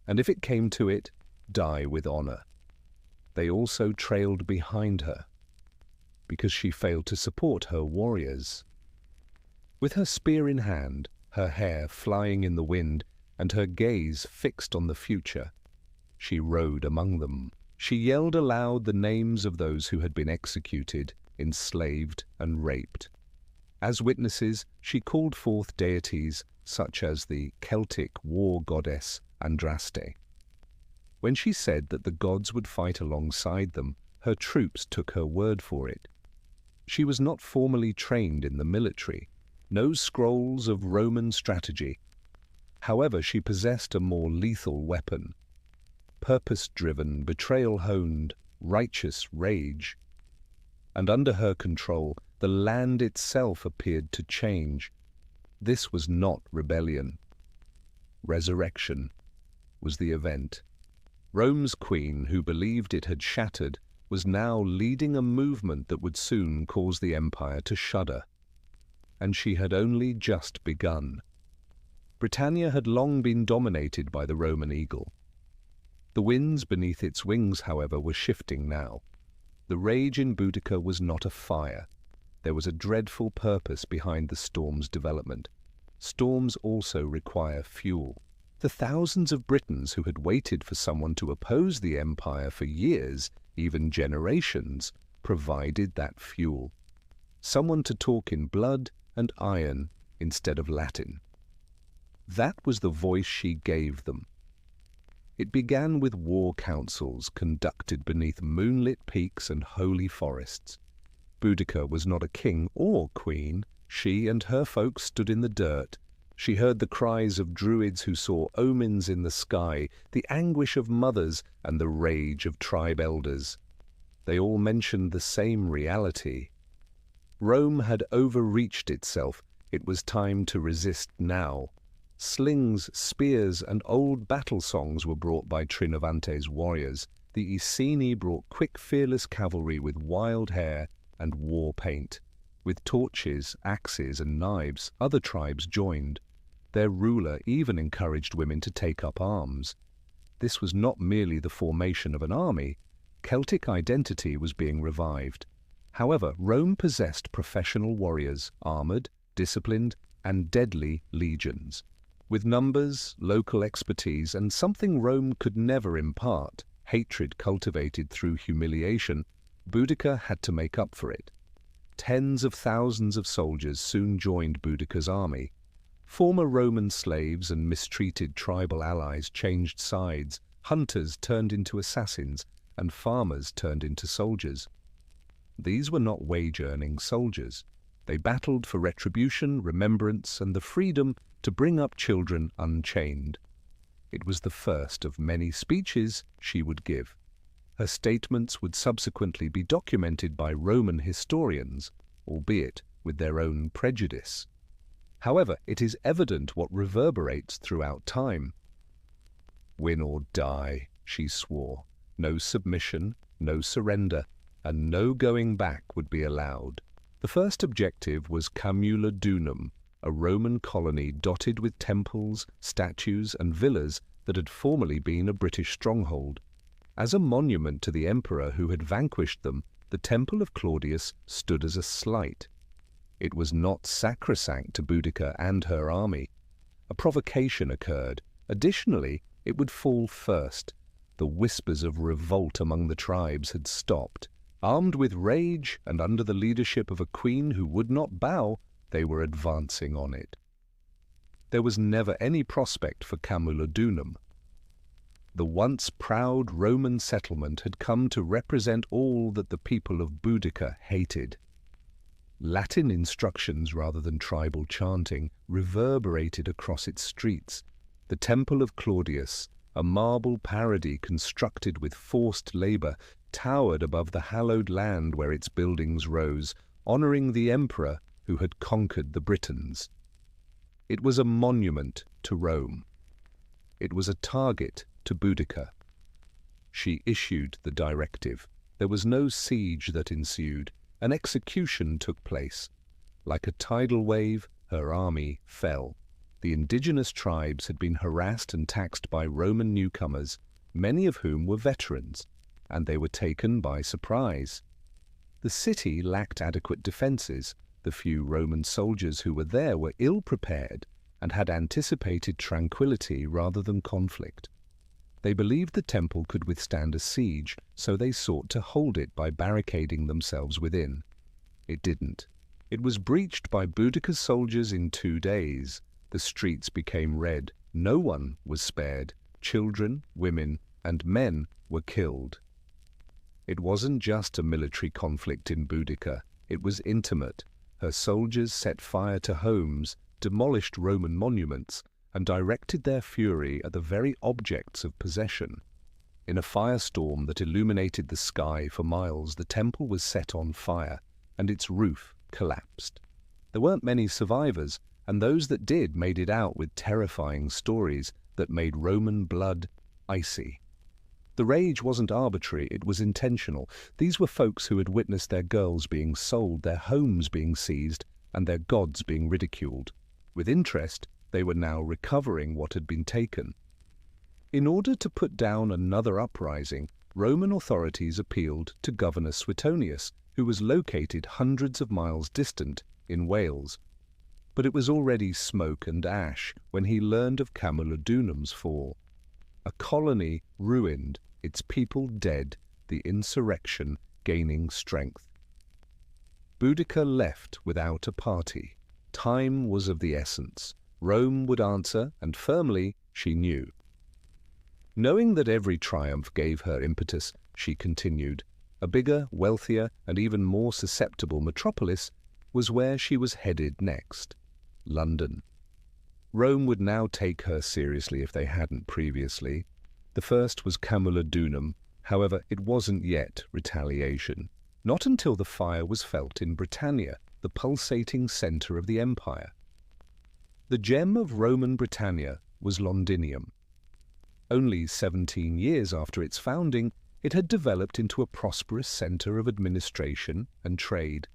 and if it came to it, die with honor. They also trailed behind her, because she failed to support her warriors. With her spear in hand, her hair flying in the wind, and her gaze fixed on the future, she rode among them. She yelled aloud the names of those who had been executed, enslaved, and raped. As witnesses, she called forth deities such as the Celtic war goddess Andraste. When she said that the gods would fight alongside them, her troops took her word for it. She was not formally trained in the military, no scrolls of Roman strategy. However, she possessed a more lethal weapon. Purpose-driven, betrayal-honed, righteous rage. And under her control, the land itself appeared to change. This was not rebellion. Resurrection was the event. Rome's queen, who believed it had shattered, was now leading a movement that would soon cause the empire to shudder. And she had only just begun. Britannia had long been dominated by the Roman eagle. The winds beneath its wings, however, were shifting now. The rage in Boudica was not a fire. There was a dreadful purpose behind the storm's development. Storms also require fuel. The thousands of Britons who had waited for someone to oppose the empire for years, even generations, provided that fuel. Someone to talk in blood and iron instead of Latin. That was the voice she gave them. It began with war councils conducted beneath moonlit peaks and holy forests. Boudica was not a king or queen. She and her folks stood in the dirt. She heard the cries of druids who saw omens in the sky, the anguish of mothers, and the rage of tribe elders. They all mentioned the same reality. Rome had overreached itself. It was time to resist now. Slings, spears, and old battle songs were brought by Trinovante's warriors. The Iceni brought quick, fearless cavalry with wild hair and war paint. With torches, axes, and knives, other tribes joined. Their ruler even encouraged women to take up arms. This was not merely the formation of an army. Celtic identity was being revived. However, Rome possessed professional warriors, armored, disciplined, and deadly legions. With numbers, local expertise, and something Rome could never impart, hatred cultivated through humiliation, Boudica had to make up for it. Tens of thousands of soldiers soon joined Boudica's army. Former Roman slaves and mistreated tribal allies changed sides. Hunters turned into assassins, and farmers turned into soldiers. These were not wage-earning soldiers. They battled for retribution, remembrance, and the freedom to bring up children unchained. It was the first of many speeches she would give. Her statements would subsequently be documented by Roman historians, albeit with their own prejudice. However, it is evident what reverberates throughout time. Win or die, she swore. No submission, no surrender, and no going back would be allowed. The first objective was Camulodunum, a Roman colony dotted with temples, statues, and villas that had formerly been a British stronghold. As a monument to the emperor who had vanquished them, the Temple of Claudius stood as a slight. It was not sacrosanct to Boudica and her army. A provocation occurred. Additionally, it would fall first. The whispers of revolt among the tribes had stopped. Armed with rage and under the leadership of a queen who would not bow, they were advancing on it. There was never any prospect for Camulodunum. The once proud Roman settlement had come to represent all that the people of Boudica hated. Latin instructions rather than tribal chanting reverberated across its streets. The Temple of Claudius, a marble parody constructed with forced labor, towered above the hallowed land where its buildings rose, honoring the emperor who had conquered the Britons. It was a monument to Rome. It was a target to Boudica. She issued the directive. There was no siege that ensued. An execution took place. Like a tidal wave, her army fell. The indigenous tribes had been harassed and taxed by Roman newcomers, many of whom were veterans, and they were taken by surprise. The city lacked adequate defenses. The few Roman soldiers who were there were ill-prepared and had anticipated tranquility rather than conflict. They believed the temple could withstand a siege, so they sought to hold it by barricading themselves within. It didn't. It was breached by Boudicca's soldiers in 2 days. The streets became red. No one was spared. Children, women, and men were killed. It wasn't just a military conflict in Boudicca. It was intimate. Her soldiers set fire to homes, demolished Roman monuments, and directed their fury at the very objects of possession. In a firestorm that illuminated the sky for miles, the temple was set on fire, and its roof collapsed. There weren't many survivors, and those that did made it out with terrifying stories that made Roman blood icy. The rage wasn't arbitrary, it was intentional. These were folks who had witnessed their girls being sold, their homes being seized, and their gods being ridiculed. With interest, they were now recovering what had been taken. In order to put down another uprising, Roman authorities appealed to Governor Suetonius, who was located hundreds of miles distant in Wales. But it was already smoke and ash when he learned of Camulodunum's fall. A colony ruined, its people dead, the insurrection gaining strength. Boudicca left without a party. Time was of the essence. Rome would answer, and firmly she knew. Knowing that every triumph gave her impetus, she continued. A bigger, wealthier, and even more susceptible metropolis was where she was headed next. London. Rome would now take her seriously if they hadn't previously. The first was Camulodunum. However, it wasn't yet retaliation. Not until the fire was felt in Britannia, the pulsating centre of the empire. The gem of Roman Britannia was Londinium. Only 17 years after its founding, it had developed into a prosperous centre of administration and trade.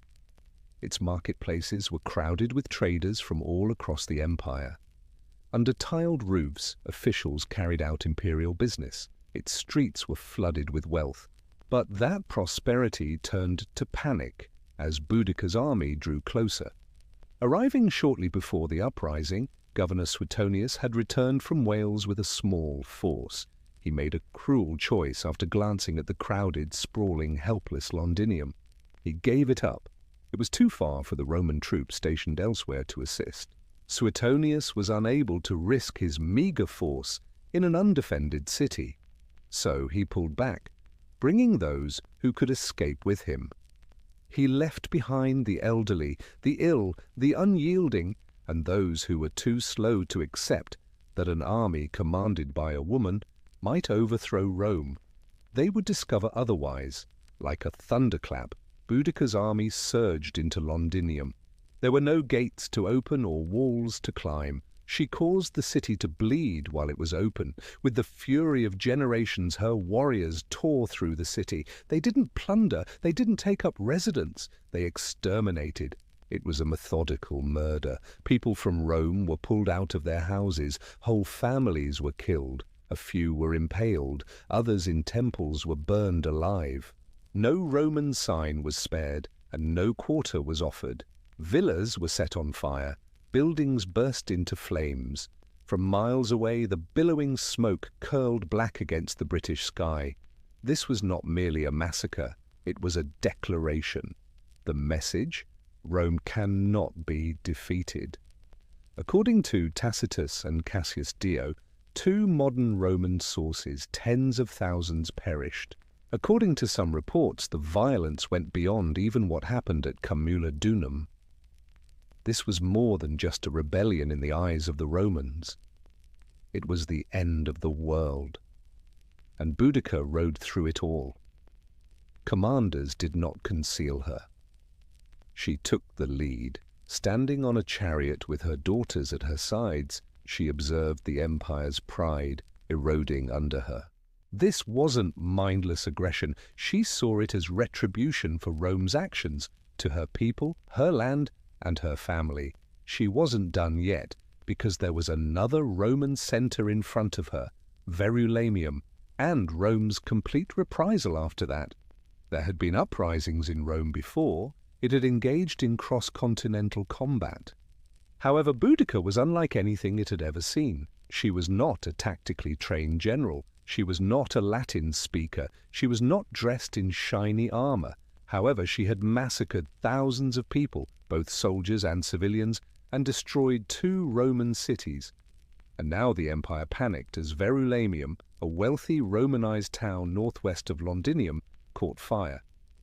Its marketplaces were crowded with traders from all across the empire. Under tiled roofs, officials carried out imperial business. Its streets were flooded with wealth. But that prosperity turned to panic as Boudicca's army drew closer. Arriving shortly before the uprising, Governor Suetonius had returned from Wales with a small force. He made a cruel choice after glancing at the crowded, sprawling, helpless Londinium. He gave it up. It was too far for the Roman troops stationed elsewhere to assist. Suetonius was unable to risk his meagre force in an undefended city. So he pulled back, bringing those who could escape with him. He left behind the elderly, the ill, the unyielding, and those who were too slow to accept that an army commanded by a woman might overthrow Rome. They would discover otherwise. Like a thunderclap, Boudicca's army surged into Londinium. There were no gates to open or walls to climb. She caused the city to bleed while it was open. With the fury of generations, her warriors tore through the city. They didn't plunder, they didn't take up residence, they exterminated. It was a methodical murder. People from Rome were pulled out of their houses. Whole families were killed. A few were impaled. Others in temples were burned alive. No Roman sign was spared, and no quarter was offered. Villas were set on fire. Buildings burst into flames. From miles away, the billowing smoke curled black against the British sky. This was not merely a massacre, it was a declaration. The message? Rome cannot be defeated. According to Tacitus and Cassius Dio, two modern Roman sources, tens of thousands perished. According to some reports, the violence went beyond even what happened at Camulodunum. This was more than just a rebellion in the eyes of the Romans. It was the end of the world. And Boudicca rode through it all. Commanders did not conceal her. She took the lead. Standing on a chariot with her daughters at her sides, she observed the empire's pride eroding under her. This wasn't mindless aggression. She saw it as retribution for Rome's actions to her people, her land, and her family. She wasn't done yet, because there was another Roman center in front of her, Verulamium, and Rome's complete reprisal after that. There had been uprisings in Rome before. It had engaged in cross-continental combat. However, Boudica was unlike anything it had ever seen. She was not a tactically trained general. She was not a Latin speaker. She was not dressed in shiny armor. However, she had massacred thousands of people, both soldiers and civilians, and destroyed 2 Roman cities. And now the empire panicked as Verulamium, a wealthy Romanized town northwest of Londinium, caught fire.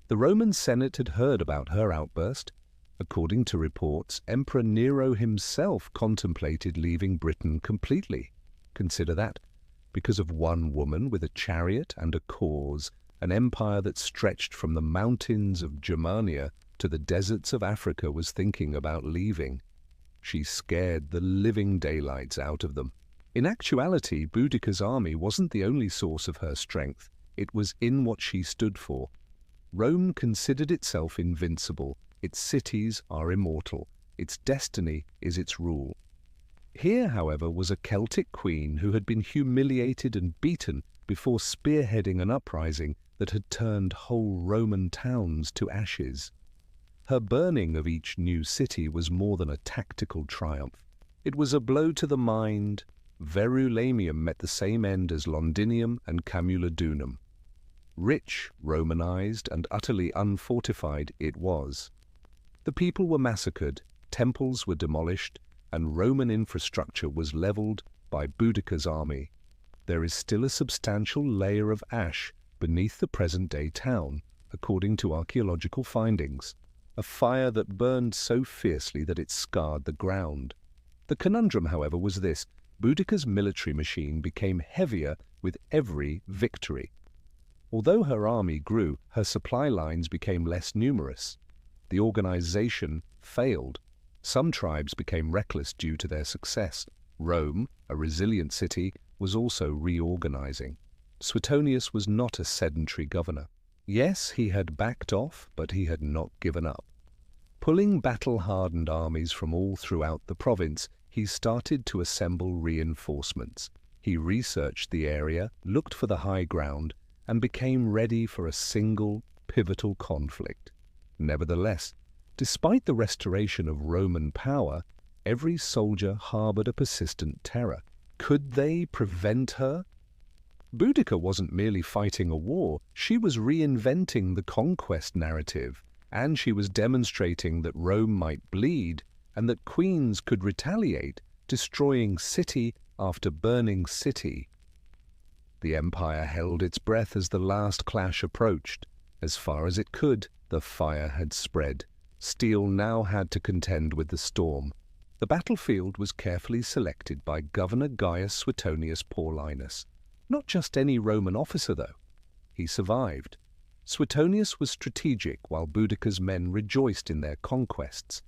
The Roman Senate had heard about her outburst. According to reports, Emperor Nero himself contemplated leaving Britain completely. Consider that. Because of one woman with a chariot and a cause, an empire that stretched from the mountains of Germania to the deserts of Africa was thinking about leaving. She scared the living daylights out of them. In actuality, Boudica's army wasn't the only source of her strength. It was in what she stood for. Rome considered itself invincible. Its cities are immortal. Its destiny is its rule. Here, however, was a Celtic queen who had been humiliated and beaten before spearheading an uprising that had turned whole Roman towns to ashes. Her burning of each new city was more than a tactical triumph. It was a blow to the mind. Verulamium met the same end as Londinium and Camulodunum. Rich, Romanized, and utterly unfortified it was. The people were massacred, temples were demolished, and Roman infrastructure was leveled by Boudica's army. There is still a substantial layer of ash beneath the present-day town, according to archaeological findings, a fire that burned so fiercely that it scarred the ground. The conundrum, however, was this: Boudica's military machine became heavier with every victory. Although her army grew, her supply lines became less numerous. The organization failed. Some tribes became reckless due to their success. Rome, a resilient city, was also reorganizing. Suetonius was not a sedentary governor. Yes, he had backed off, but he had not given up. Pulling battle-hardened armies from all throughout the province, he started to assemble reinforcements. He researched the area, looked for the high ground, and became ready for a single, pivotal conflict. Nevertheless, despite the restoration of Roman power, every soldier harbored a persistent terror. Could they prevent her? Boudica wasn't merely fighting a war, she was reinventing the conquest narrative, and she was demonstrating that Rome might bleed and that queens could retaliate, destroying city after burning city. The empire held its breath as the last clash approached. As far as it could, the fire had spread. Steel now had to contend with the storm. The battlefield was carefully selected by Governor Gaius Suetonius Paulinus. Not just any Roman officer, though. He survived. Suetonius was strategic while Boudica's men rejoiced in their conquests.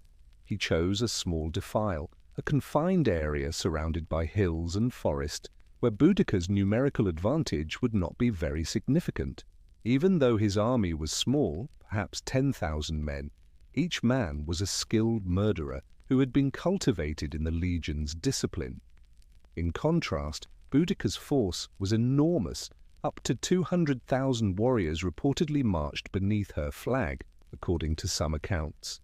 He chose a small defile, a confined area surrounded by hills and forest, where Boudica's numerical advantage would not be very significant. Even though his army was small, perhaps 10,000 men, each man was a skilled murderer who had been cultivated in the legion's discipline. In contrast, Boudica's force was enormous. Up to 200,000 warriors reportedly marched beneath her flag, according to some accounts.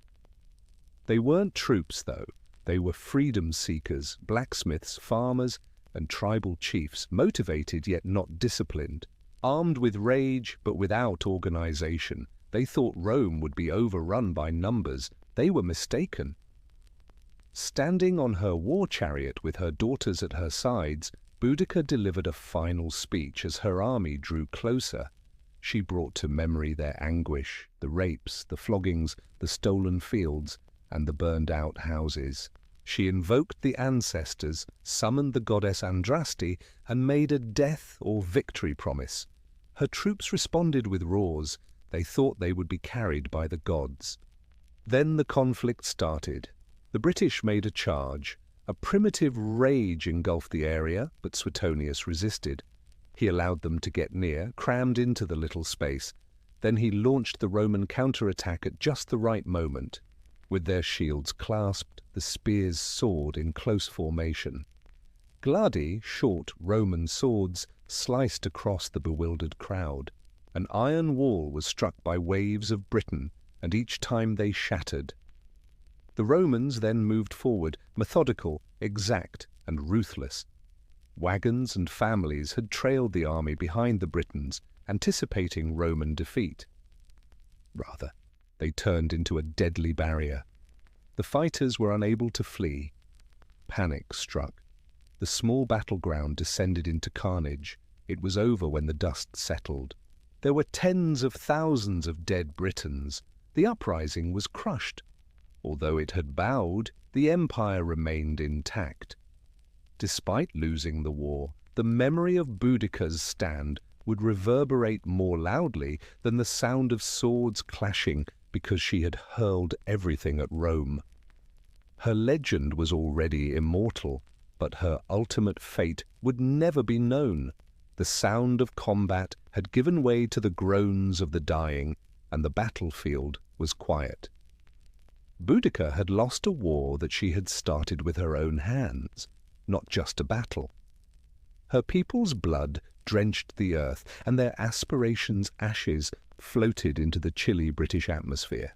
They weren't troops, though. They were freedom seekers, blacksmiths, farmers, and tribal chiefs, motivated yet not disciplined. Armed with rage but without organization, they thought Rome would be overrun by numbers. They were mistaken. Standing on her war chariot with her daughters at her sides, Boudica delivered a final speech as her army drew closer. She brought to memory their anguish, the rapes, the floggings, the stolen fields, and the burned-out houses. She invoked the ancestors, summoned the goddess Andraste, and made a death or victory promise. Her troops responded with roars. They thought they would be carried by the gods. Then the conflict started. The British made a charge. A primitive rage engulfed the area, but Suetonius resisted. He allowed them to get near, crammed into the little space. Then he launched the Roman counterattack at just the right moment. With their shields clasped, the spears soared in close formation. Gladi, short Roman swords, sliced across the bewildered crowd. An iron wall was struck by waves of Britain, and each time they shattered. The Romans then moved forward, methodical, exact, and ruthless. Wagons and families had trailed the army behind the Britons, anticipating Roman defeat. Rather, they turned into a deadly barrier. The fighters were unable to flee. Panic struck. The small battleground descended into carnage. It was over when the dust settled. There were tens of thousands of dead Britons. The uprising was crushed. Although it had bowed, the empire remained intact. Despite losing the war, the memory of Boudicca's stand would reverberate more loudly than the sound of swords clashing because she had hurled everything at Rome. Her legend was already immortal, but her ultimate fate would never be known. The sound of combat had given way to the groans of the dying, and the battlefield was quiet. Boudicca had lost a war that she had started with her own hands, not just a battle. Her people's blood drenched the earth, and their aspirations' ashes floated into the chilly British atmosphere.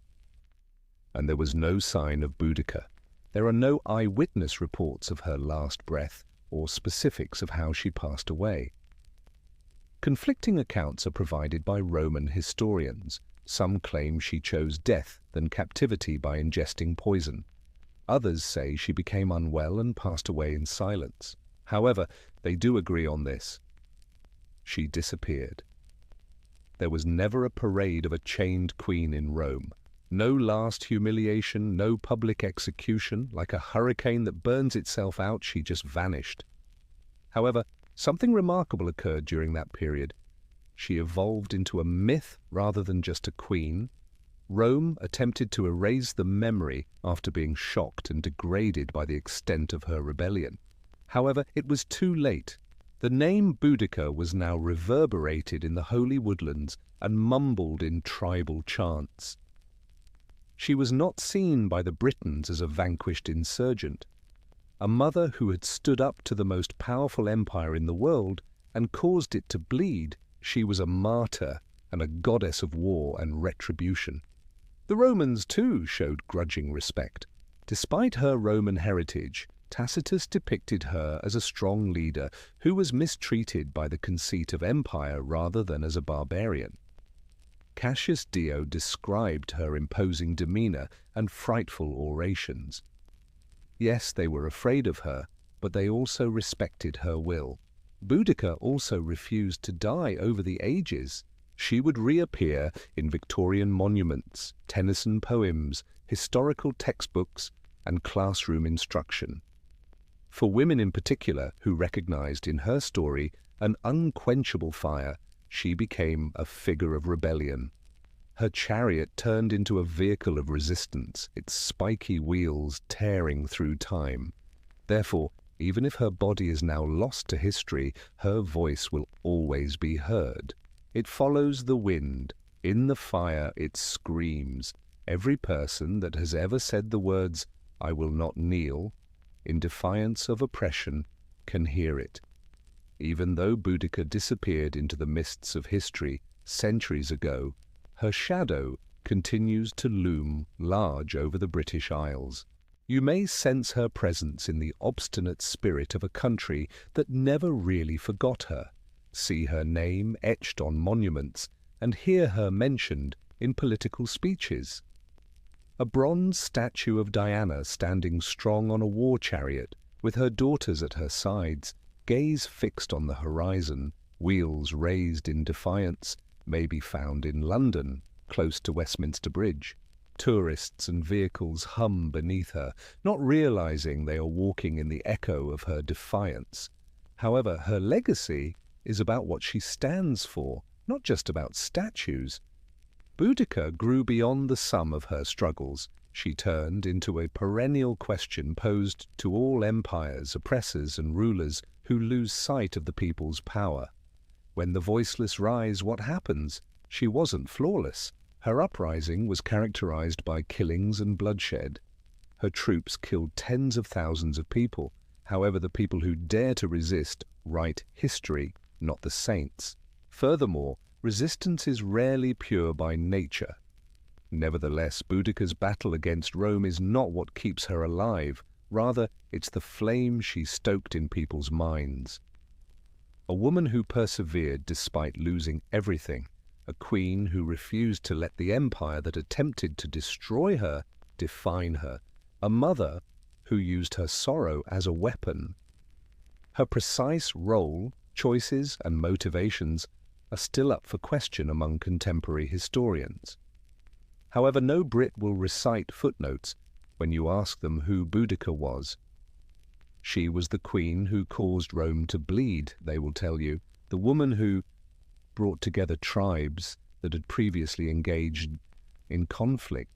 And there was no sign of Boudicca. There are no eyewitness reports of her last breath or specifics of how she passed away. Conflicting accounts are provided by Roman historians. Some claim she chose death than captivity by ingesting poison. Others say she became unwell and passed away in silence. However, they do agree on this. She disappeared. There was never a parade of a chained queen in Rome. No last humiliation, no public execution. Like a hurricane that burns itself out, she just vanished. However, something remarkable occurred during that period. She evolved into a myth rather than just a queen. Rome attempted to erase the memory after being shocked and degraded by the extent of her rebellion. However, it was too late. The name Boudicca was now reverberated in the holy woodlands and mumbled in tribal chants. She was not seen by the Britons as a vanquished insurgent. A mother who had stood up to the most powerful empire in the world and caused it to bleed. She was a martyr and a goddess of war and retribution. The Romans, too, showed grudging respect. Despite her Roman heritage, Tacitus depicted her as a strong leader who was mistreated by the conceit of empire rather than as a barbarian. Cassius Dio described her imposing demeanor and frightful orations. Yes, they were afraid of her, but they also respected her will. Boudicca also refused to die over the ages. She would reappear in Victorian monuments, Tennyson poems, historical textbooks, and classroom instruction. For women in particular, who recognized in her story an unquenchable fire, she became a figure of rebellion. Her chariot turned into a vehicle of resistance, its spiky wheels tearing through time. Therefore, even if her body is now lost to history, her voice will always be heard. It follows the wind. In the fire it screams. Every person that has ever said the words, "I will not kneel," in defiance of oppression, can hear it. Even though Boudicca disappeared into the mists of history centuries ago, her shadow continues to loom large over the British Isles. You may sense her presence in the obstinate spirit of a country that never really forgot her, see her name etched on monuments, and hear her mentioned in political speeches. A bronze statue of Diana standing strong on a war chariot, with her daughters at her sides, gaze fixed on the horizon, wheels raised in defiance, may be found in London, close to Westminster Bridge. Tourists and vehicles hum beneath her, not realizing they are walking in the echo of her defiance. However, her legacy is about what she stands for, not just about statues. Boudicca grew beyond the sum of her struggles. She turned into a perennial question posed to all empires, oppressors, and rulers who lose sight of the people's power. When the voiceless rise, what happens? She wasn't flawless. Her uprising was characterized by killings and bloodshed. Her troops killed tens of thousands of people. However, the people who dare to resist write history, not the saints. Furthermore, resistance is rarely pure by nature. Nevertheless, Boudica's battle against Rome is not what keeps her alive. Rather, it's the flame she stoked in people's minds. A woman who persevered despite losing everything. A queen who refused to let the empire that attempted to destroy her define her. A mother who used her sorrow as a weapon. Her precise role, choices, and motivations are still up for question among contemporary historians. However, no Brit will recite footnotes when you ask them who Boudica was. She was the queen who caused Rome to bleed, they will tell you, the woman who brought together tribes that had previously engaged in conflict,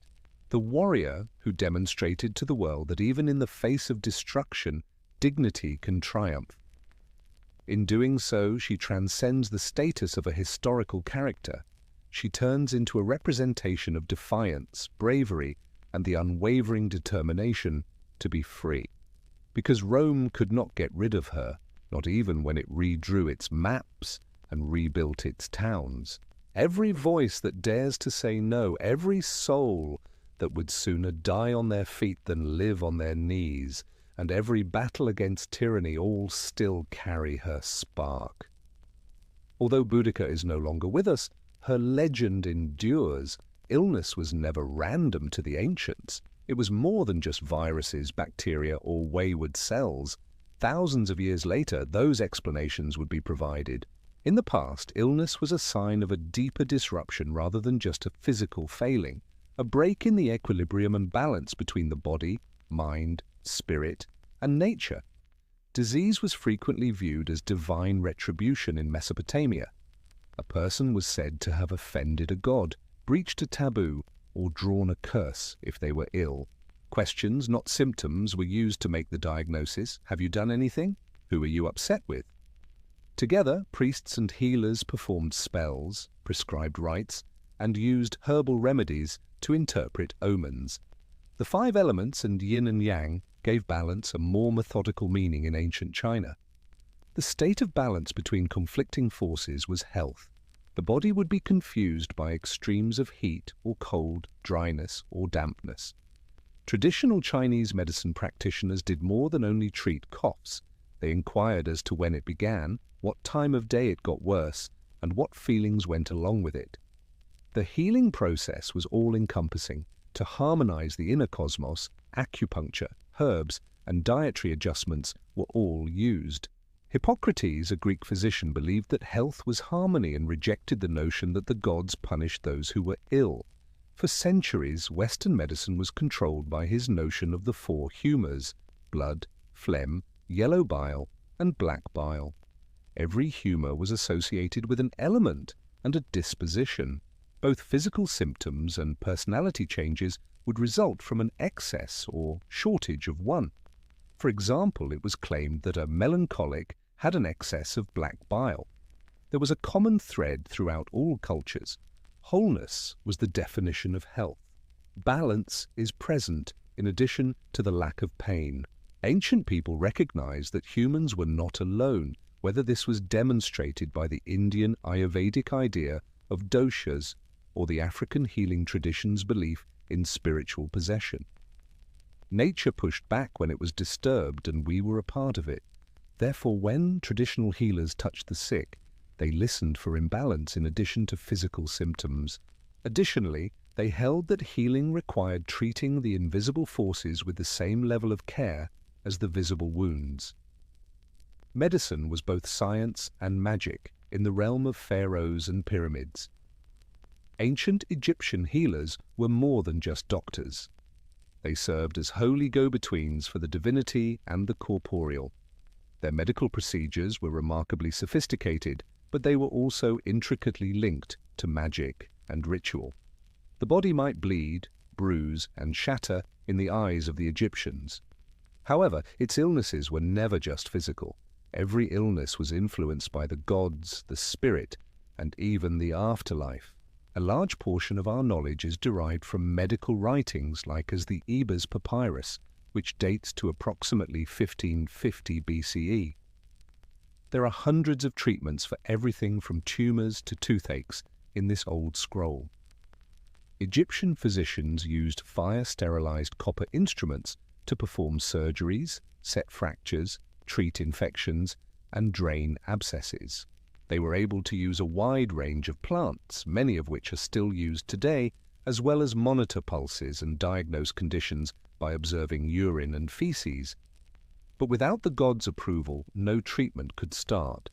the warrior who demonstrated to the world that even in the face of destruction, dignity can triumph. In doing so, she transcends the status of a historical character. She turns into a representation of defiance, bravery, and the unwavering determination to be free. Because Rome could not get rid of her, not even when it redrew its maps and rebuilt its towns. Every voice that dares to say no, every soul that would sooner die on their feet than live on their knees, and every battle against tyranny, all still carry her spark. Although Boudica is no longer with us, her legend endures. Illness was never random to the ancients. It was more than just viruses, bacteria, or wayward cells. Thousands of years later, those explanations would be provided. In the past, illness was a sign of a deeper disruption rather than just a physical failing, a break in the equilibrium and balance between the body, mind, spirit, and nature. Disease was frequently viewed as divine retribution in Mesopotamia. A person was said to have offended a god, breached a taboo, or drawn a curse if they were ill. Questions, not symptoms, were used to make the diagnosis. Have you done anything? Who are you upset with? Together, priests and healers performed spells, prescribed rites, and used herbal remedies to interpret omens. The 5 elements and yin and yang gave balance a more methodical meaning in ancient China. The state of balance between conflicting forces was health. The body would be confused by extremes of heat or cold, dryness or dampness. Traditional Chinese medicine practitioners did more than only treat coughs. They inquired as to when it began, what time of day it got worse, and what feelings went along with it. The healing process was all-encompassing. To harmonize the inner cosmos, acupuncture, herbs, and dietary adjustments were all used. Hippocrates, a Greek physician, believed that health was harmony and rejected the notion that the gods punished those who were ill. For centuries, Western medicine was controlled by his notion of the 4 humours: blood, phlegm, yellow bile, and black bile. Every humour was associated with an element and a disposition. Both physical symptoms and personality changes would result from an excess or shortage of one. For example, it was claimed that a melancholic had an excess of black bile. There was a common thread throughout all cultures. Wholeness was the definition of health. Balance is present in addition to the lack of pain. Ancient people recognized that humans were not alone, whether this was demonstrated by the Indian Ayurvedic idea of doshas or the African healing tradition's belief in spiritual possession. Nature pushed back when it was disturbed, and we were a part of it. Therefore, when traditional healers touched the sick, they listened for imbalance in addition to physical symptoms. Additionally, they held that healing required treating the invisible forces with the same level of care as the visible wounds. Medicine was both science and magic in the realm of pharaohs and pyramids. Ancient Egyptian healers were more than just doctors. They served as holy go-betweens for the divinity and the corporeal. Their medical procedures were remarkably sophisticated, but they were also intricately linked to magic and ritual. The body might bleed, bruise, and shatter in the eyes of the Egyptians. However, its illnesses were never just physical. Every illness was influenced by the gods, the spirit, and even the afterlife. A large portion of our knowledge is derived from medical writings like as the Ebers Papyrus, which dates to approximately 1550 BCE. There are hundreds of treatments for everything from tumors to toothaches in this old scroll. Egyptian physicians used fire-sterilized copper instruments to perform surgeries, set fractures, treat infections, and drain abscesses. They were able to use a wide range of plants, many of which are still used today, as well as monitor pulses and diagnose conditions by observing urine and feces. But without the gods' approval, no treatment could start.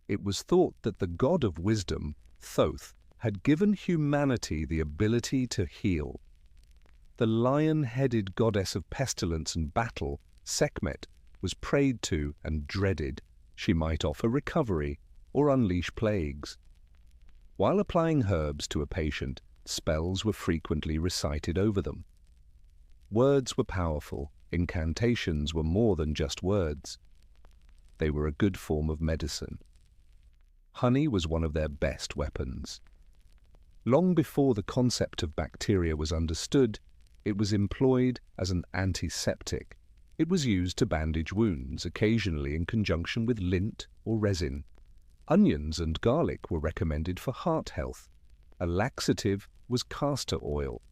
It was thought that the god of wisdom, Thoth, had given humanity the ability to heal. The lion-headed goddess of pestilence and battle, Sekhmet, was prayed to and dreaded. She might offer recovery or unleash plagues. While applying herbs to a patient, spells were frequently recited over them. Words were powerful. Incantations were more than just words. They were a good form of medicine. Honey was one of their best weapons. Long before the concept of bacteria was understood, it was employed as an antiseptic. It was used to bandage wounds, occasionally in conjunction with lint or resin. Onions and garlic were recommended for heart health. A laxative was castor oil.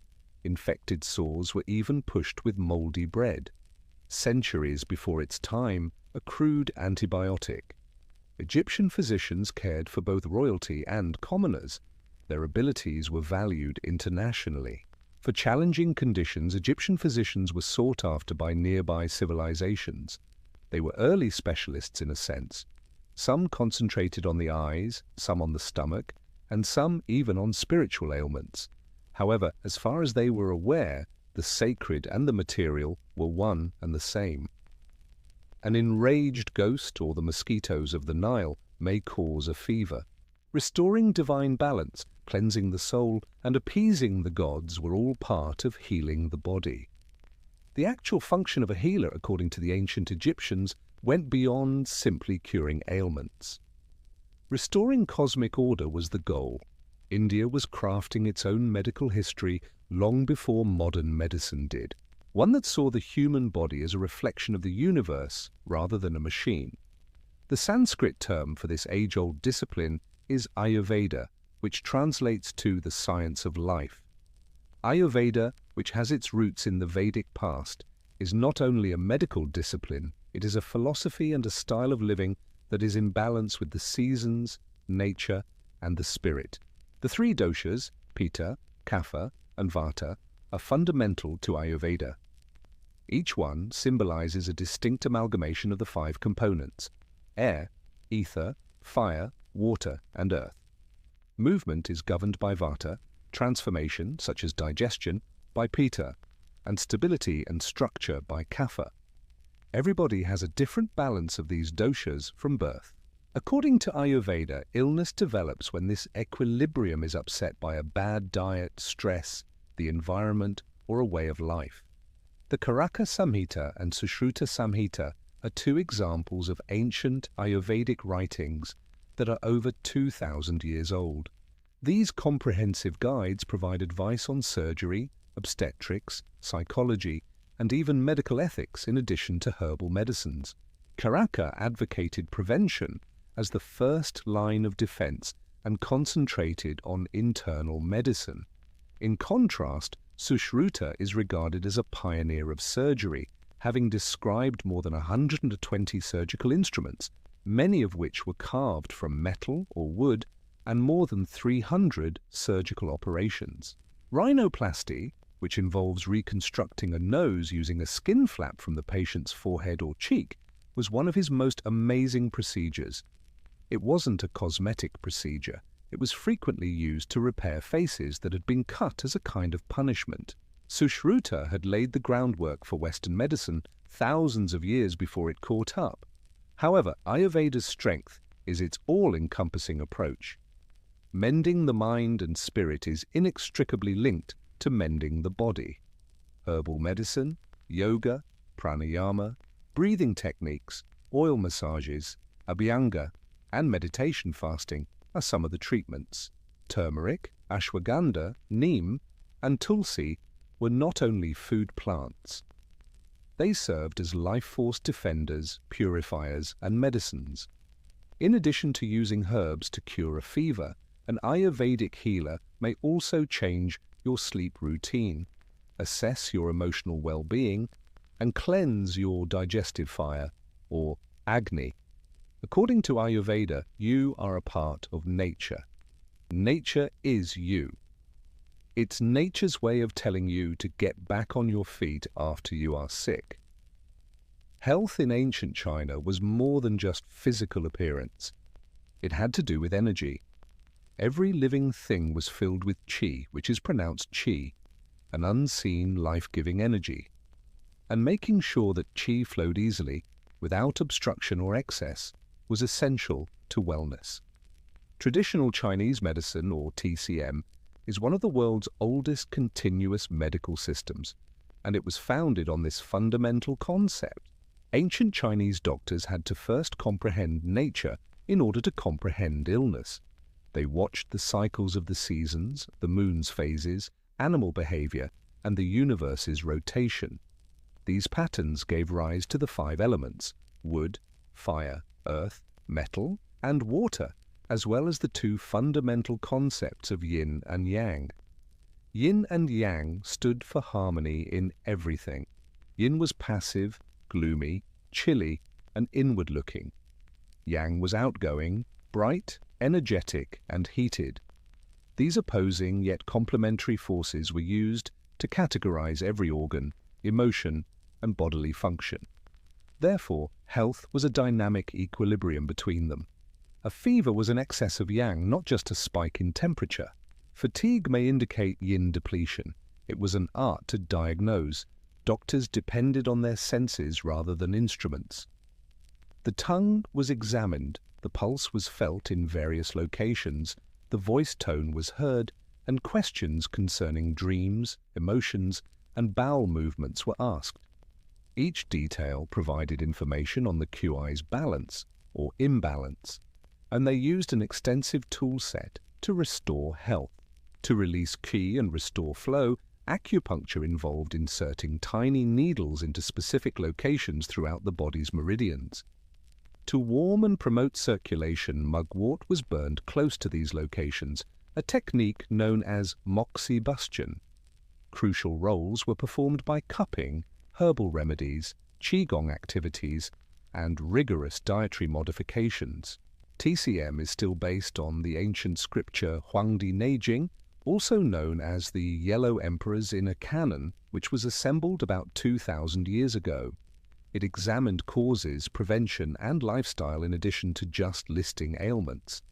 Infected sores were even pushed with moldy bread. Centuries before its time, a crude antibiotic. Egyptian physicians cared for both royalty and commoners. Their abilities were valued internationally. For challenging conditions, Egyptian physicians were sought after by nearby civilizations. They were early specialists in a sense. Some concentrated on the eyes, some on the stomach, and some even on spiritual ailments. However, as far as they were aware, the sacred and the material were one and the same. An enraged ghost or the mosquitoes of the Nile may cause a fever. Restoring divine balance, cleansing the soul, and appeasing the gods were all part of healing the body. The actual function of a healer, according to the ancient Egyptians, went beyond simply curing ailments. Restoring cosmic order was the goal. India was crafting its own medical history long before modern medicine did, one that saw the human body as a reflection of the universe rather than a machine. The Sanskrit term for this age-old discipline is Ayurveda, which translates to the science of life. Ayurveda, which has its roots in the Vedic past, is not only a medical discipline, it is a philosophy and a style of living that is in balance with the seasons, nature, and the spirit. The three doshas, Pitta, Kapha, and Vata, are fundamental to Ayurveda. Each one symbolizes a distinct amalgamation of the five components: air, ether, fire, water, and earth. Movement is governed by Vata, transformation, such as digestion, by Pitta, and stability and structure by Kapha. Everybody has a different balance of these doshas from birth. According to Ayurveda, illness develops when this equilibrium is upset by a bad diet, stress, the environment, or a way of life. The Karaka Samhita and Sushruta Samhita are two examples of ancient Ayurvedic writings that are over 2,000 years old. These comprehensive guides provide advice on surgery, obstetrics, psychology, and even medical ethics in addition to herbal medicines. Karaka advocated prevention as the first line of defense and concentrated on internal medicine. In contrast, Sushruta is regarded as a pioneer of surgery, having described more than 120 surgical instruments, many of which were carved from metal or wood, and more than 300 surgical operations. Rhinoplasty, which involves reconstructing a nose using a skin flap from the patient's forehead or cheek, was one of his most amazing procedures. It wasn't a cosmetic procedure. It was frequently used to repair faces that had been cut as a kind of punishment. Sushruta had laid the groundwork for Western medicine thousands of years before it caught up. However, Ayurveda's strength is its all-encompassing approach. Mending the mind and spirit is inextricably linked to mending the body. Herbal medicine, yoga, pranayama, breathing techniques, oil massages, abhyanga, and meditation fasting are some of the treatments. Turmeric, ashwagandha, neem, and tulsi were not only food plants. They served as life force defenders, purifiers, and medicines. In addition to using herbs to cure a fever, an Ayurvedic healer may also change your sleep routine, assess your emotional well-being, and cleanse your digestive fire, or Agni. According to Ayurveda, you are a part of nature. Nature is you. It's nature's way of telling you to get back on your feet after you are sick. Health in ancient China was more than just physical appearance. It had to do with energy. Every living thing was filled with qi, which is pronounced chi, an unseen life-giving energy. And making sure that qi flowed easily, without obstruction or excess, was essential to wellness. Traditional Chinese medicine, or TCM, is one of the world's oldest continuous medical systems, and it was founded on this fundamental concept. Ancient Chinese doctors had to first comprehend nature in order to comprehend illness. They watched the cycles of the seasons, the moon's phases, animal behavior, and the universe's rotation. These patterns gave rise to the 5 elements: wood, fire, earth, metal, and water, as well as the 2 fundamental concepts of yin and yang. Yin and yang stood for harmony in everything. Yin was passive, gloomy, chilly, and inward-looking. Yang was outgoing, bright, energetic, and heated. These opposing yet complementary forces were used to categorize every organ, emotion, and bodily function. Therefore, health was a dynamic equilibrium between them. A fever was an excess of yang, not just a spike in temperature. Fatigue may indicate yin depletion. It was an art to diagnose. Doctors depended on their senses rather than instruments. The tongue was examined, the pulse was felt in various locations, the voice tone was heard, and questions concerning dreams, emotions, and bowel movements were asked. Each detail provided information on the QI's balance or imbalance, and they used an extensive tool set to restore health. To release qi and restore flow, acupuncture involved inserting tiny needles into specific locations throughout the body's meridians. To warm and promote circulation, mugwort was burned close to these locations, a technique known as moxibustion. Crucial roles were performed by cupping, herbal remedies, qigong activities, and rigorous dietary modifications. TCM is still based on the ancient scripture Huangdi Neijing, also known as the Yellow Emperor's Inner Canon, which was assembled about 2,000 years ago. It examined causes, prevention, and lifestyle in addition to just listing ailments.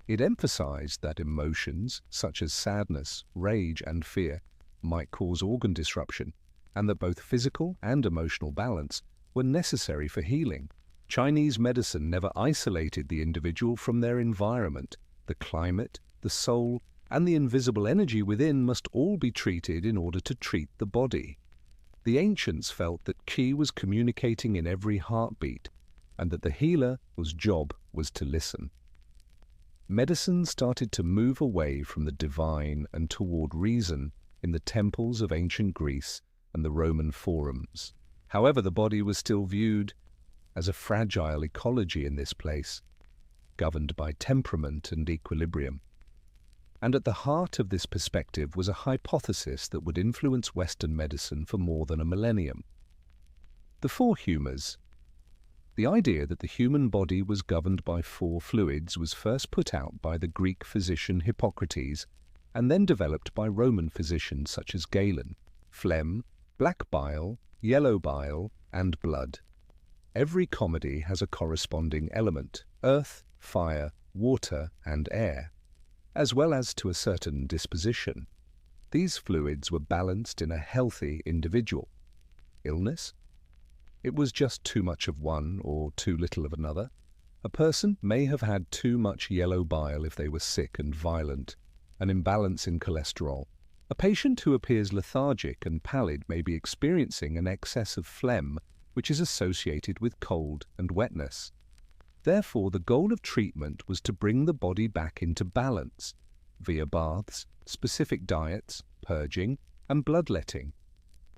It emphasized that emotions, such as sadness, rage, and fear, might cause organ disruption, and that both physical and emotional balance were necessary for healing. Chinese medicine never isolated the individual from their environment. The climate, the soul, and the invisible energy within must all be treated in order to treat the body. The ancients felt that qi was communicating in every heartbeat, and that the healer's job was to listen. Medicine started to move away from the divine and toward reason in the temples of ancient Greece and the Roman forums. However, the body was still viewed as a fragile ecology in this place, governed by temperament and equilibrium. And at the heart of this perspective was a hypothesis that would influence Western medicine for more than a millennium. The 4 humours. The idea that the human body was governed by 4 fluids was first put out by the Greek physician Hippocrates and then developed by Roman physicians such as Galen: phlegm, black bile, yellow bile, and blood. Every comedy has a corresponding element: earth, fire, water, and air, as well as to a certain disposition. These fluids were balanced in a healthy individual. Illness? It was just too much of one or too little of another. A person may have had too much yellow bile if they were sick and violent, an imbalance in cholesterol. A patient who appears lethargic and pallid may be experiencing an excess of phlegm, which is associated with cold and wetness. Therefore, the goal of treatment was to bring the body back into balance via baths, specific diets, purging, and bloodletting.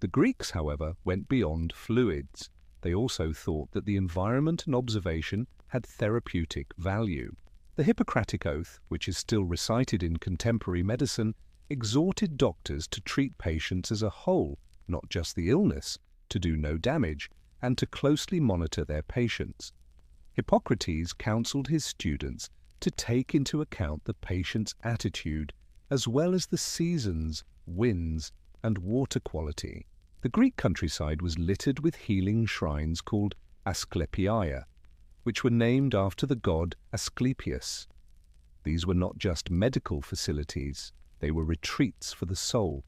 The Greeks, however, went beyond fluids. They also thought that the environment and observation had therapeutic value. The Hippocratic Oath, which is still recited in contemporary medicine, exhorted doctors to treat patients as a whole, not just the illness, to do no damage, and to closely monitor their patients. Hippocrates counseled his students to take into account the patient's attitude, as well as the seasons, winds, and water quality. The Greek countryside was littered with healing shrines called Asclepiae, which were named after the god Asclepius. These were not just medical facilities, they were retreats for the soul.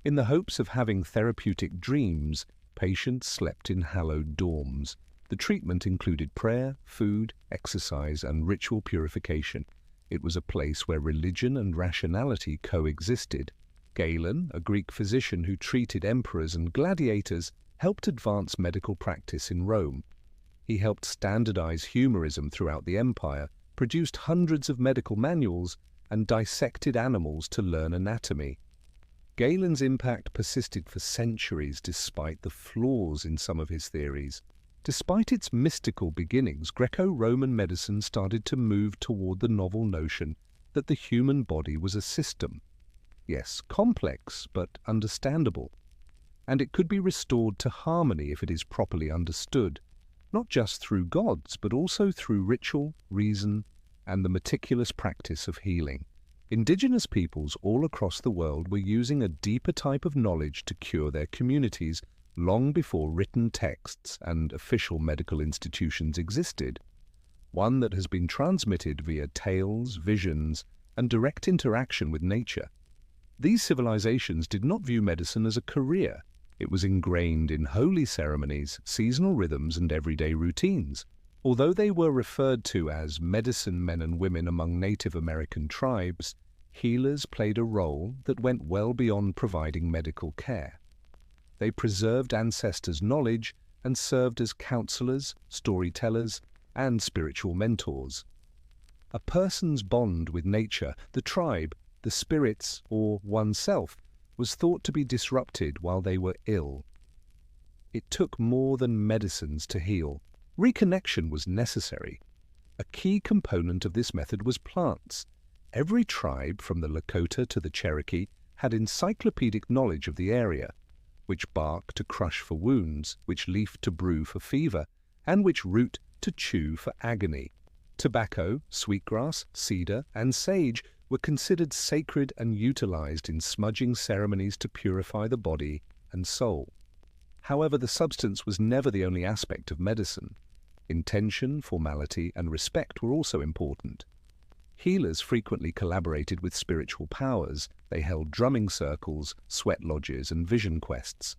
In the hopes of having therapeutic dreams, patients slept in hallowed dorms. The treatment included prayer, food, exercise, and ritual purification. It was a place where religion and rationality coexisted. Galen, a Greek physician who treated emperors and gladiators, helped advance medical practice in Rome. He helped standardize humorism throughout the empire, produced hundreds of medical manuals, and dissected animals to learn anatomy. Galen's impact persisted for centuries despite the flaws in some of his theories. Despite its mystical beginnings, Greco-Roman medicine started to move toward the novel notion that the human body was a system. Yes, complex, but understandable. And it could be restored to harmony if it is properly understood, not just through gods, but also through ritual, reason, and the meticulous practice of healing. Indigenous peoples all across the world were using a deeper type of knowledge to cure their communities long before written texts and official medical institutions existed, one that has been transmitted via tales, visions, and direct interaction with nature. These civilizations did not view medicine as a career. It was ingrained in holy ceremonies, seasonal rhythms, and everyday routines. Although they were referred to as medicine men and women among Native American tribes, healers played a role that went well beyond providing medical care. They preserved ancestors' knowledge and served as counselors, storytellers, and spiritual mentors. A person's bond with nature, the tribe, the spirits, or oneself was thought to be disrupted while they were ill. It took more than medicines to heal. Reconnection was necessary. A key component of this method was plants. Every tribe, from the Lakota to the Cherokee, had encyclopedic knowledge of the area, which bark to crush for wounds, which leaf to brew for fever, and which root to chew for agony. Tobacco, sweetgrass, cedar, and sage were considered sacred and utilized in smudging ceremonies to purify the body and soul. However, the substance was never the only aspect of medicine. Intention, formality, and respect were also important. Healers frequently collaborated with spiritual powers. They held drumming circles, sweat lodges, and vision quests.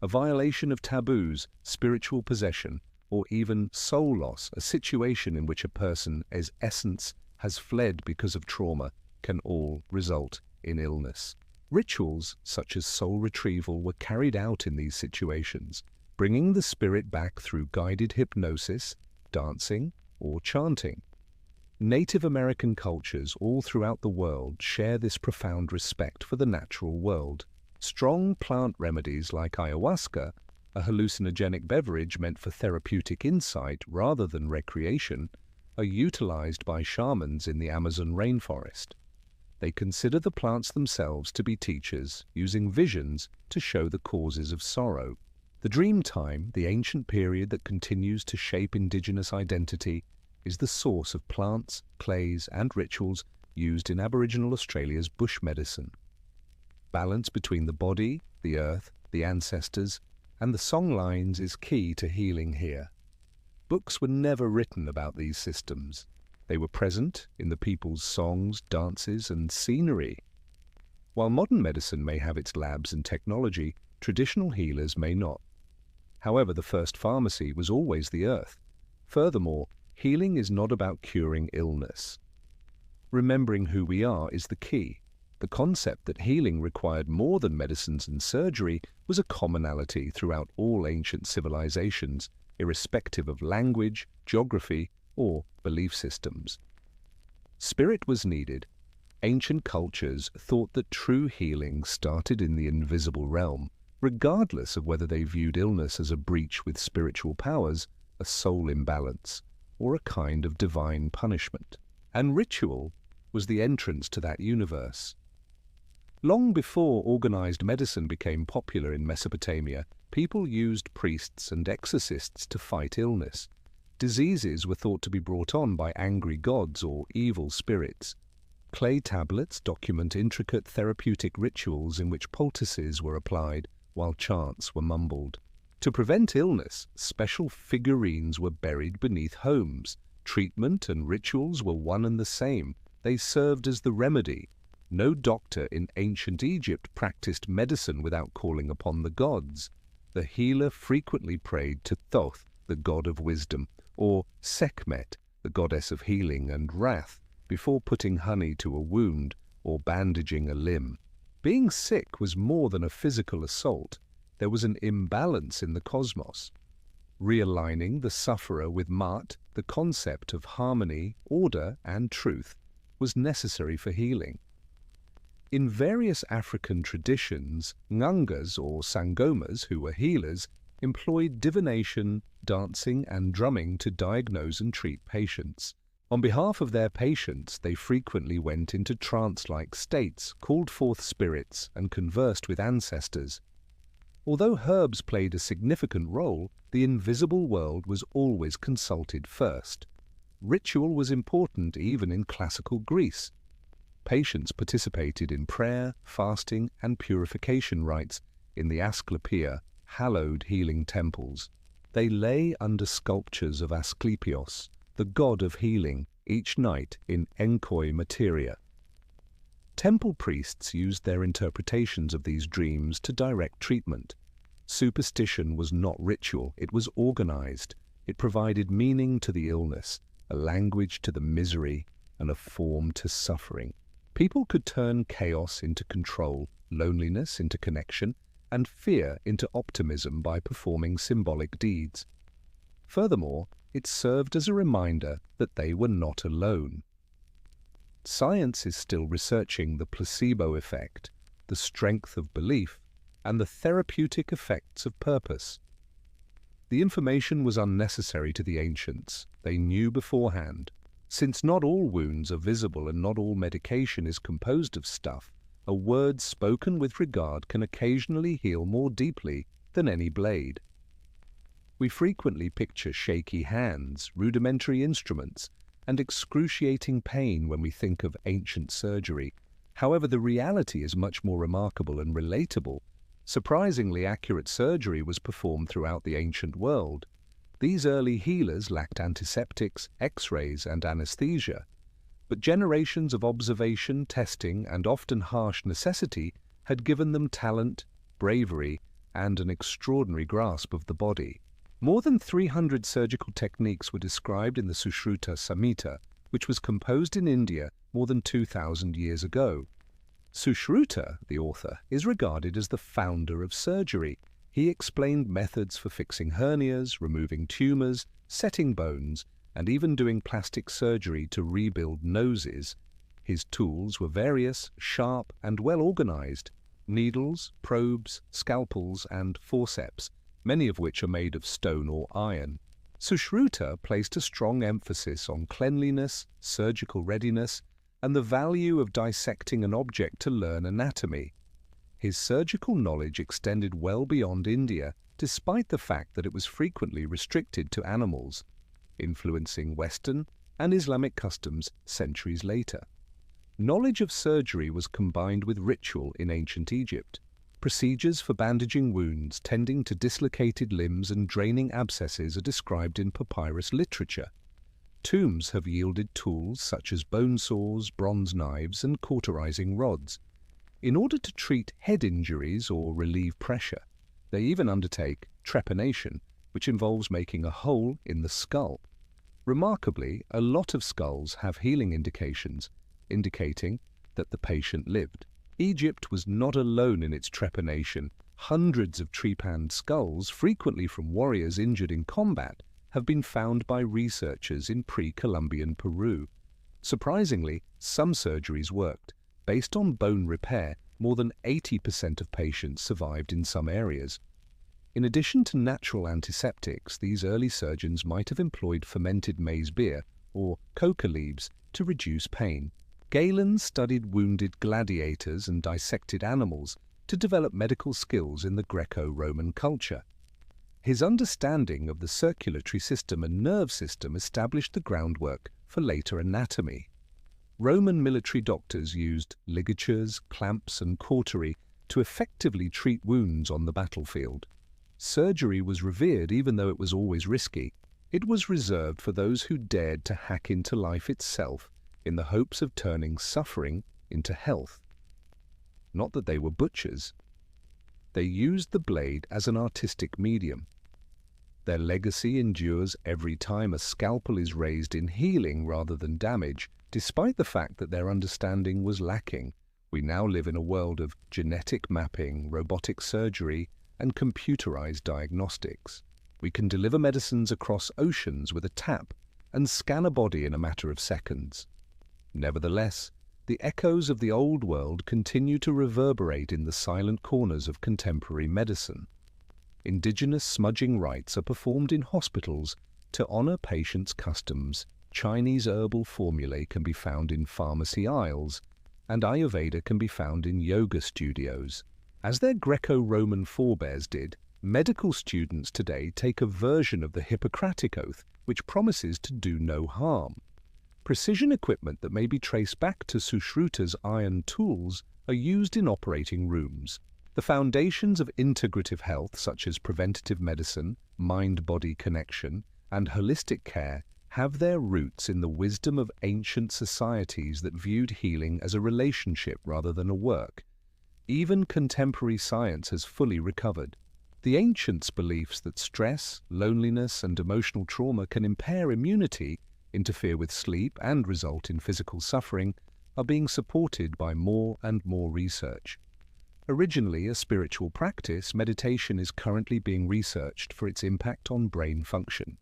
A violation of taboos, spiritual possession, or even soul loss, a situation in which a person's essence has fled because of trauma, can all result in illness. Rituals such as soul retrieval were carried out in these situations, bringing the spirit back through guided hypnosis, dancing, or chanting. Native American cultures all throughout the world share this profound respect for the natural world. Strong plant remedies like ayahuasca, a hallucinogenic beverage meant for therapeutic insight rather than recreation, are utilized by shamans in the Amazon rainforest. They consider the plants themselves to be teachers, using visions to show the causes of sorrow. The dream time, the ancient period that continues to shape indigenous identity, is the source of plants, clays, and rituals used in Aboriginal Australia's bush medicine. Balance between the body, the earth, the ancestors, and the songlines is key to healing here. Books were never written about these systems. They were present in the people's songs, dances, and scenery. While modern medicine may have its labs and technology, traditional healers may not. However, the first pharmacy was always the earth. Furthermore, healing is not about curing illness. Remembering who we are is the key. The concept that healing required more than medicines and surgery was a commonality throughout all ancient civilizations, irrespective of language, geography, or belief systems. Spirit was needed. Ancient cultures thought that true healing started in the invisible realm, regardless of whether they viewed illness as a breach with spiritual powers, a soul imbalance, or a kind of divine punishment. And ritual was the entrance to that universe. Long before organized medicine became popular in Mesopotamia, people used priests and exorcists to fight illness. Diseases were thought to be brought on by angry gods or evil spirits. Clay tablets document intricate therapeutic rituals in which poultices were applied while chants were mumbled. To prevent illness, special figurines were buried beneath homes. Treatment and rituals were one and the same. They served as the remedy. No doctor in ancient Egypt practiced medicine without calling upon the gods. The healer frequently prayed to Thoth, the god of wisdom, or Sekhmet, the goddess of healing and wrath, before putting honey to a wound or bandaging a limb. Being sick was more than a physical assault. There was an imbalance in the cosmos. Realigning the sufferer with Maat, the concept of harmony, order, and truth, was necessary for healing. In various African traditions, ngangas or sangomas, who were healers, employed divination, dancing, and drumming to diagnose and treat patients. On behalf of their patients, they frequently went into trance-like states, called forth spirits, and conversed with ancestors. Although herbs played a significant role, the invisible world was always consulted first. Ritual was important even in classical Greece. Patients participated in prayer, fasting, and purification rites in the Asclepios, hallowed healing temples. They lay under sculptures of Asclepios, the god of healing, each night in enkoi materia. Temple priests used their interpretations of these dreams to direct treatment. Superstition was not ritual, it was organized. It provided meaning to the illness, a language to the misery, and a form to suffering. People could turn chaos into control, loneliness into connection, and fear into optimism by performing symbolic deeds. Furthermore, it served as a reminder that they were not alone. Science is still researching the placebo effect, the strength of belief, and the therapeutic effects of purpose. The information was unnecessary to the ancients. They knew beforehand. Since not all wounds are visible and not all medication is composed of stuff, a word spoken with regard can occasionally heal more deeply than any blade. We frequently picture shaky hands, rudimentary instruments, and excruciating pain when we think of ancient surgery. However, the reality is much more remarkable and relatable. Surprisingly accurate surgery was performed throughout the ancient world. These early healers lacked antiseptics, X-rays, and anesthesia, but generations of observation, testing, and often harsh necessity had given them talent, bravery, and an extraordinary grasp of the body. More than 300 surgical techniques were described in the Sushruta Samhita, which was composed in India more than 2,000 years ago. Sushruta, the author, is regarded as the founder of surgery. He explained methods for fixing hernias, removing tumors, setting bones, and even doing plastic surgery to rebuild noses. His tools were various, sharp, and well organized: needles, probes, scalpels, and forceps, many of which are made of stone or iron. Sushruta placed a strong emphasis on cleanliness, surgical readiness, and the value of dissecting an object to learn anatomy. His surgical knowledge extended well beyond India, despite the fact that it was frequently restricted to animals, influencing Western and Islamic customs centuries later. Knowledge of surgery was combined with ritual in ancient Egypt. Procedures for bandaging wounds, tending to dislocated limbs, and draining abscesses are described in papyrus literature. Tombs have yielded tools such as bone saws, bronze knives, and cauterizing rods. In order to treat head injuries or relieve pressure, they even undertake trepanation, which involves making a hole in the skull. Remarkably, a lot of skulls have healing indications, indicating that the patient lived. Egypt was not alone in its trepanation. Hundreds of trepanned skulls, frequently from warriors injured in combat, have been found by researchers in pre-Columbian Peru. Surprisingly, some surgeries worked. Based on bone repair, more than 80% of patients survived in some areas. In addition to natural antiseptics, these early surgeons might have employed fermented maize beer or coca leaves to reduce pain. Galen studied wounded gladiators and dissected animals to develop medical skills in the Greco-Roman culture. His understanding of the circulatory system and nerve system established the groundwork for later anatomy. Roman military doctors used ligatures, clamps, and cautery to effectively treat wounds on the battlefield. Surgery was revered even though it was always risky. It was reserved for those who dared to hack into life itself in the hopes of turning suffering into health. Not that they were butchers. They used the blade as an artistic medium. Their legacy endures every time a scalpel is raised in healing rather than damage, despite the fact that their understanding was lacking. We now live in a world of genetic mapping, robotic surgery, and computerized diagnostics. We can deliver medicines across oceans with a tap and scan a body in a matter of seconds. Nevertheless, the echoes of the old world continue to reverberate in the silent corners of contemporary medicine. Indigenous smudging rites are performed in hospitals to honor patients' customs. Chinese herbal formulae can be found in pharmacy aisles, and Ayurveda can be found in yoga studios. As their Greco-Roman forebears did, medical students today take a version of the Hippocratic Oath which promises to do no harm. Precision equipment that may be traced back to Sushruta's iron tools are used in operating rooms. The foundations of integrative health, such as preventative medicine, mind-body connection, and holistic care, have their roots in the wisdom of ancient societies that viewed healing as a relationship rather than a work. Even contemporary science has fully recovered. The ancients' beliefs that stress, loneliness, and emotional trauma can impair immunity, interfere with sleep, and result in physical suffering are being supported by more and more research. Originally a spiritual practice, meditation is currently being researched for its impact on brain function.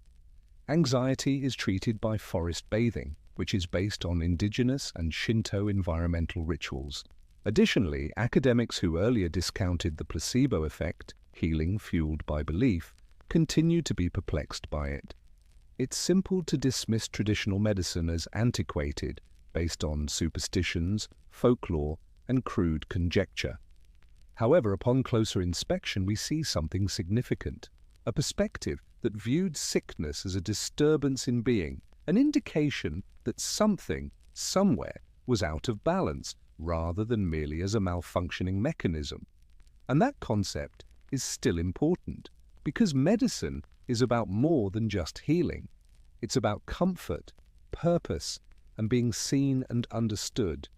Anxiety is treated by forest bathing, which is based on indigenous and Shinto environmental rituals. Additionally, academics who earlier discounted the placebo effect, healing fueled by belief, continue to be perplexed by it. It's simple to dismiss traditional medicine as antiquated, based on superstitions, folklore, and crude conjecture. However, upon closer inspection, we see something significant, a perspective that viewed sickness as a disturbance in being, an indication that something, somewhere, was out of balance, rather than merely as a malfunctioning mechanism. And that concept is still important, because medicine is about more than just healing. It's about comfort, purpose, and being seen and understood.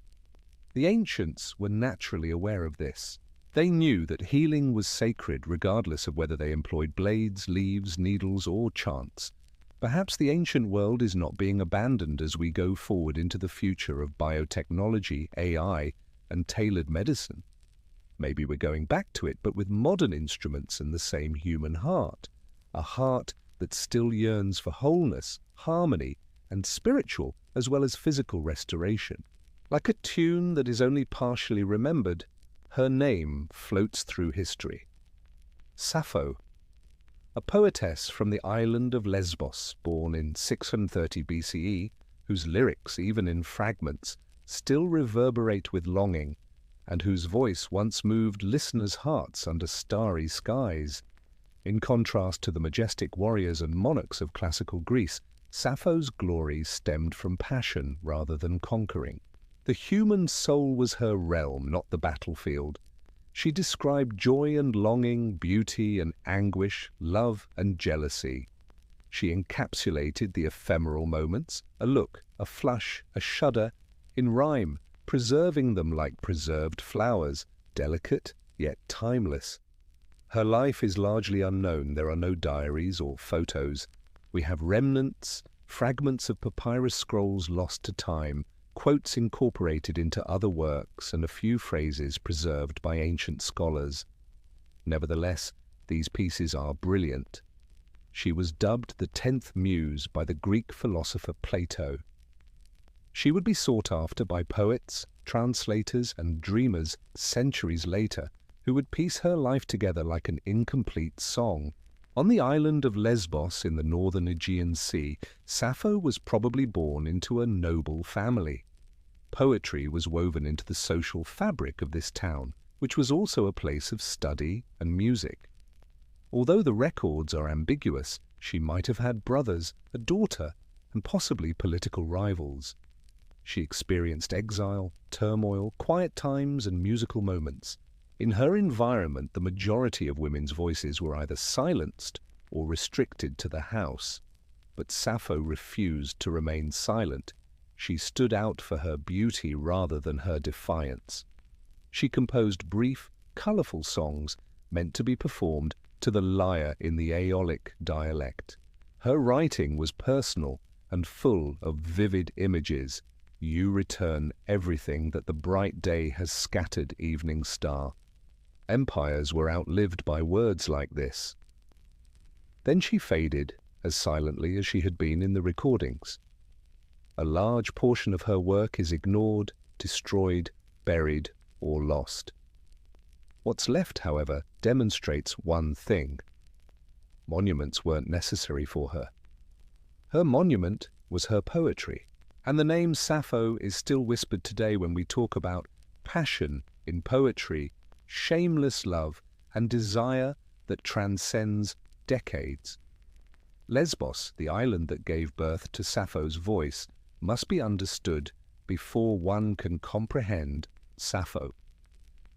The ancients were naturally aware of this. They knew that healing was sacred regardless of whether they employed blades, leaves, needles, or chants. Perhaps the ancient world is not being abandoned as we go forward into the future of biotechnology, AI, and tailored medicine. Maybe we're going back to it, but with modern instruments and the same human heart. A heart that still yearns for wholeness, harmony, and spiritual as well as physical restoration. Like a tune that is only partially remembered, her name floats through history. Sappho, a poetess from the island of Lesbos, born in 630 BCE, whose lyrics, even in fragments, still reverberate with longing, and whose voice once moved listeners' hearts under starry skies. In contrast to the majestic warriors and monarchs of classical Greece, Sappho's glory stemmed from passion rather than conquering. The human soul was her realm, not the battlefield. She described joy and longing, beauty and anguish, love and jealousy. She encapsulated the ephemeral moments, a look, a flush, a shudder, in rhyme, preserving them like preserved flowers, delicate yet timeless. Her life is largely unknown. There are no diaries or photos. We have remnants, fragments of papyrus scrolls lost to time, quotes incorporated into other works and a few phrases preserved by ancient scholars. Nevertheless, these pieces are brilliant. She was dubbed the 10th Muse by the Greek philosopher Plato. She would be sought after by poets, translators, and dreamers centuries later, who would piece her life together like an incomplete song. On the island of Lesbos in the northern Aegean Sea, Sappho was probably born into a noble family. Poetry was woven into the social fabric of this town, which was also a place of study and music. Although the records are ambiguous, she might have had brothers, a daughter, and possibly political rivals. She experienced exile, turmoil, quiet times, and musical moments. In her environment, the majority of women's voices were either silenced or restricted to the house. But Sappho refused to remain silent. She stood out for her beauty rather than her defiance. She composed brief, colorful songs meant to be performed to the lyre in the Aeolic dialect. Her writing was personal and full of vivid images. You return everything that the bright day has scattered, evening star. Empires were outlived by words like this. Then she faded as silently as she had been in the recordings. A large portion of her work is ignored, destroyed, buried, or lost. What's left, however, demonstrates one thing. Monuments weren't necessary for her. Her monument was her poetry, and the name Sappho is still whispered today when we talk about passion in poetry, shameless love, and desire that transcends decades. Lesbos, the island that gave birth to Sappho's voice, must be understood before one can comprehend Sappho.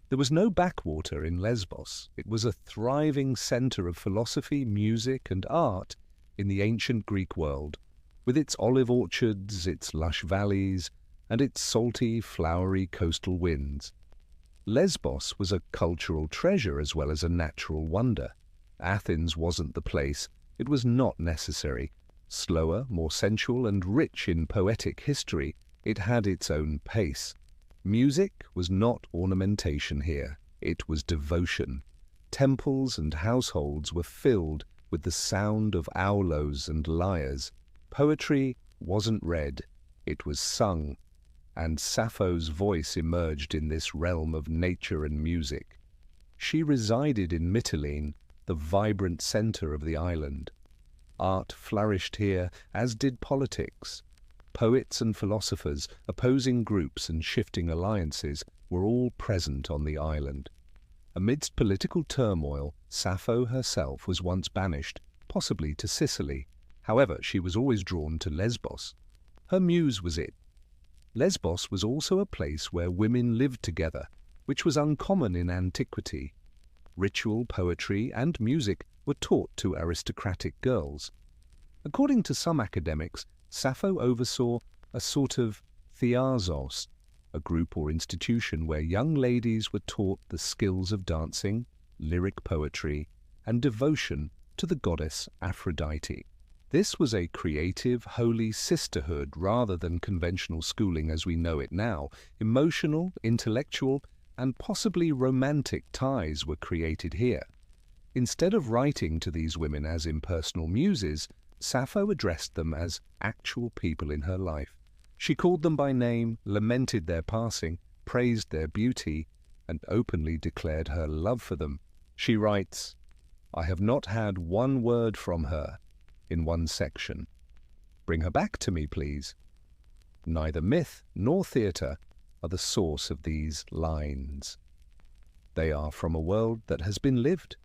There was no backwater in Lesbos. It was a thriving center of philosophy, music, and art in the ancient Greek world, with its olive orchards, its lush valleys, and its salty, flowery coastal winds. Lesbos was a cultural treasure as well as a natural wonder. Athens wasn't the place. It was not necessary. Slower, more sensual, and rich in poetic history, it had its own pace. Music was not ornamentation here. It was devotion. Temples and households were filled with the sound of aulos and lyres. Poetry wasn't read, it was sung, and Sappho's voice emerged in this realm of nature and music. She resided in Mytilene, the vibrant center of the island. Art flourished here, as did politics. Poets and philosophers, opposing groups and shifting alliances, were all present on the island. Amidst political turmoil, Sappho herself was once banished, possibly to Sicily. However, she was always drawn to Lesbos. Her muse was it. Lesbos was also a place where women lived together, which was uncommon in antiquity. Ritual, poetry, and music were taught to aristocratic girls. According to some academics, Sappho oversaw a sort of theazos, a group or institution where young ladies were taught the skills of dancing, lyric poetry, and devotion to the goddess Aphrodite. This was a creative, holy sisterhood rather than conventional schooling as we know it now. Emotional, intellectual, and possibly romantic ties were created here. Instead of writing to these women as impersonal muses, Sappho addressed them as actual people in her life. She called them by name, lamented their passing, praised their beauty, and openly declared her love for them. She writes, "I have not had one word from her," in one section. "Bring her back to me, please." Neither myth nor theatre are the source of these lines. They are from a world that has been lived.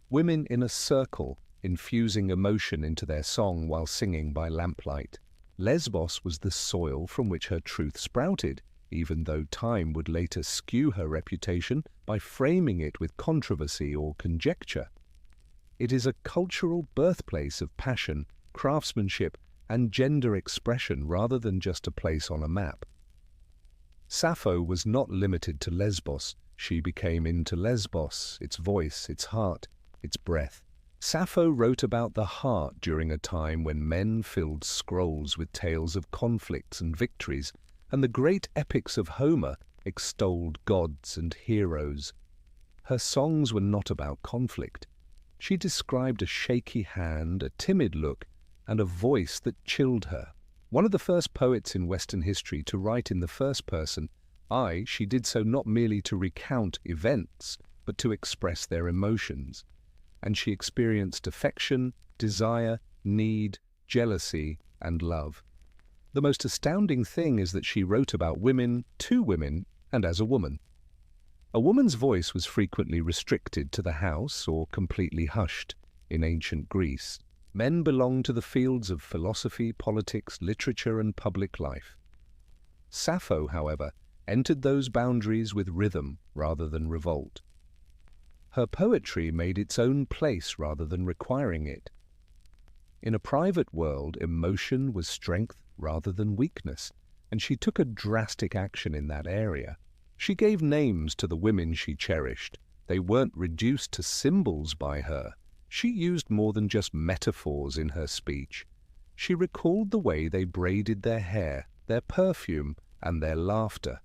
Women in a circle, infusing emotion into their song while singing by lamplight. Lesbos was the soil from which her truth sprouted, even though time would later skew her reputation by framing it with controversy or conjecture. It is a cultural birthplace of passion, craftsmanship, and gender expression rather than just a place on a map. Sappho was not limited to Lesbos. She became into Lesbos, its voice, its heart, its breath. Sappho wrote about the heart during a time when men filled scrolls with tales of conflicts and victories, and the great epics of Homer extolled gods and heroes. Her songs were not about conflict. She described a shaky hand, a timid look, and a voice that chilled her. One of the first poets in Western history to write in the first person, she did so not merely to recount events, but to express their emotions. And she experienced affection, desire, need, jealousy, and love. The most astounding thing is that she wrote about women, to women, and as a woman. A woman's voice was frequently restricted to the house or completely hushed in ancient Greece. Men belonged to the fields of philosophy, politics, literature, and public life. Sappho, however, entered those boundaries with rhythm rather than revolt. Her poetry made its own place rather than requiring it. In a private world, emotion was strength rather than weakness, and she took a drastic action in that area. She gave names to the women she cherished. They weren't reduced to symbols by her. She used more than just metaphors in her speech. She recalled the way they braided their hair, their perfume, and their laughter.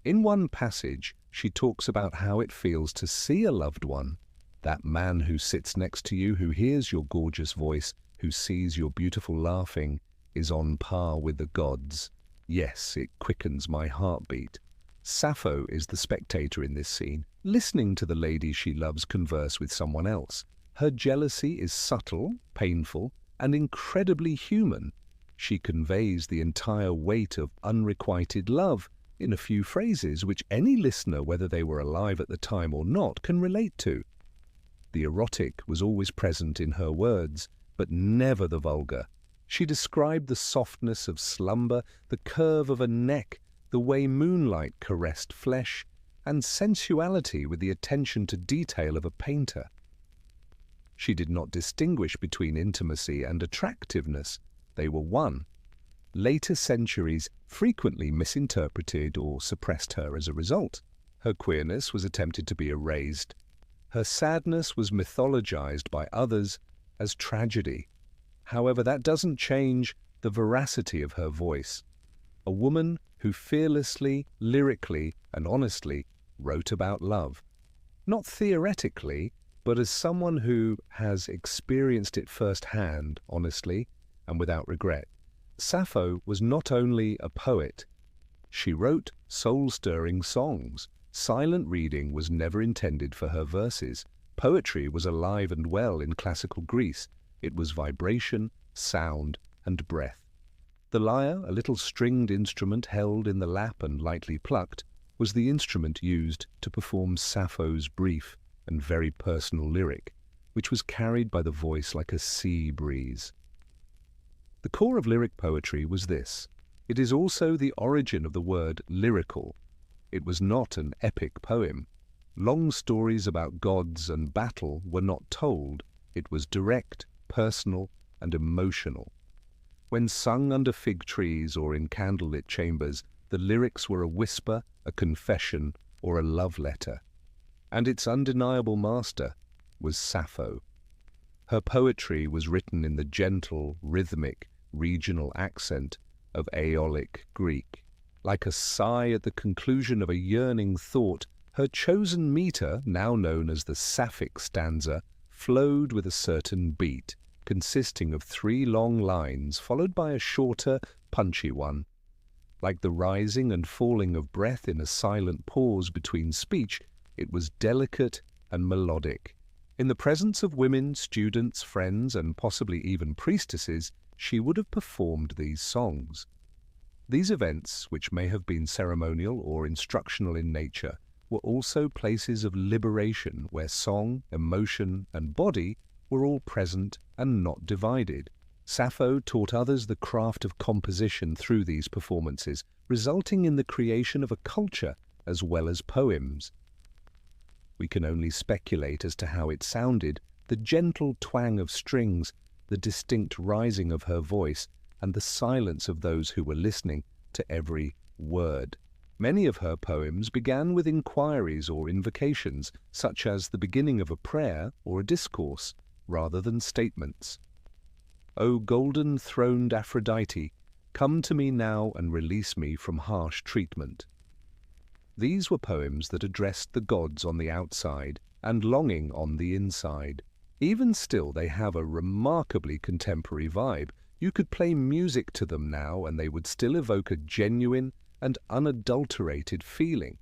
In one passage, she talks about how it feels to see a loved one, that man who sits next to you, who hears your gorgeous voice, who sees your beautiful laughing, is on par with the gods. Yes, it quickens my heartbeat. Sappho is the spectator in this scene, listening to the lady she loves converse with someone else. Her jealousy is subtle, painful, and incredibly human. She conveys the entire weight of unrequited love in a few phrases which any listener, whether they were alive at the time or not, can relate to. The erotic was always present in her words, but never the vulgar. She described the softness of slumber, the curve of a neck, the way moonlight caressed flesh, and sensuality with the attention to detail of a painter. She did not distinguish between intimacy and attractiveness. They were one. Later centuries frequently misinterpreted or suppressed her as a result. Her queerness was attempted to be erased. Her sadness was mythologized by others as tragedy. However, that doesn't change the veracity of her voice. A woman who fearlessly, lyrically, and honestly wrote about love. Not theoretically, but as someone who has experienced it firsthand, honestly, and without regret. Sappho was not only a poet. She wrote soul-stirring songs. Silent reading was never intended for her verses. Poetry was alive and well in classical Greece. It was vibration, sound, and breath. The lyre, a little stringed instrument held in the lap and lightly plucked, was the instrument used to perform Sappho's brief and very personal lyric, which was carried by the voice like a sea breeze. The core of lyric poetry was this. It is also the origin of the word lyrical. It was not an epic poem. Long stories about gods and battle were not told. It was direct, personal, and emotional. When sung under fig trees or in candlelit chambers, the lyrics were a whisper, a confession, or a love letter. And its undeniable master was Sappho. Her poetry was written in the gentle, rhythmic, regional accent of Aeolic Greek. Like a sigh at the conclusion of a yearning thought, her chosen meter, now known as the Sapphic stanza, flowed with a certain beat, consisting of 3 long lines followed by a shorter, punchy one. Like the rising and falling of breath in a silent pause between speech, it was delicate and melodic. In the presence of women, students, friends, and possibly even priestesses, she would have performed these songs. These events, which may have been ceremonial or instructional in nature, were also places of liberation where song, emotion, and body were all present and not divided. Sappho taught others the craft of composition through these performances, resulting in the creation of a culture as well as poems. We can only speculate as to how it sounded, the gentle twang of strings, the distinct rising of her voice, and the silence of those who were listening to every word. Many of her poems began with inquiries or invocations, such as the beginning of a prayer or a discourse, rather than statements. O golden-throned Aphrodite, Come to me now and release me from harsh treatment. These were poems that addressed the gods on the outside and longing on the inside. Even still, they have a remarkably contemporary vibe. You could play music to them now and they would still evoke a genuine and unadulterated feeling.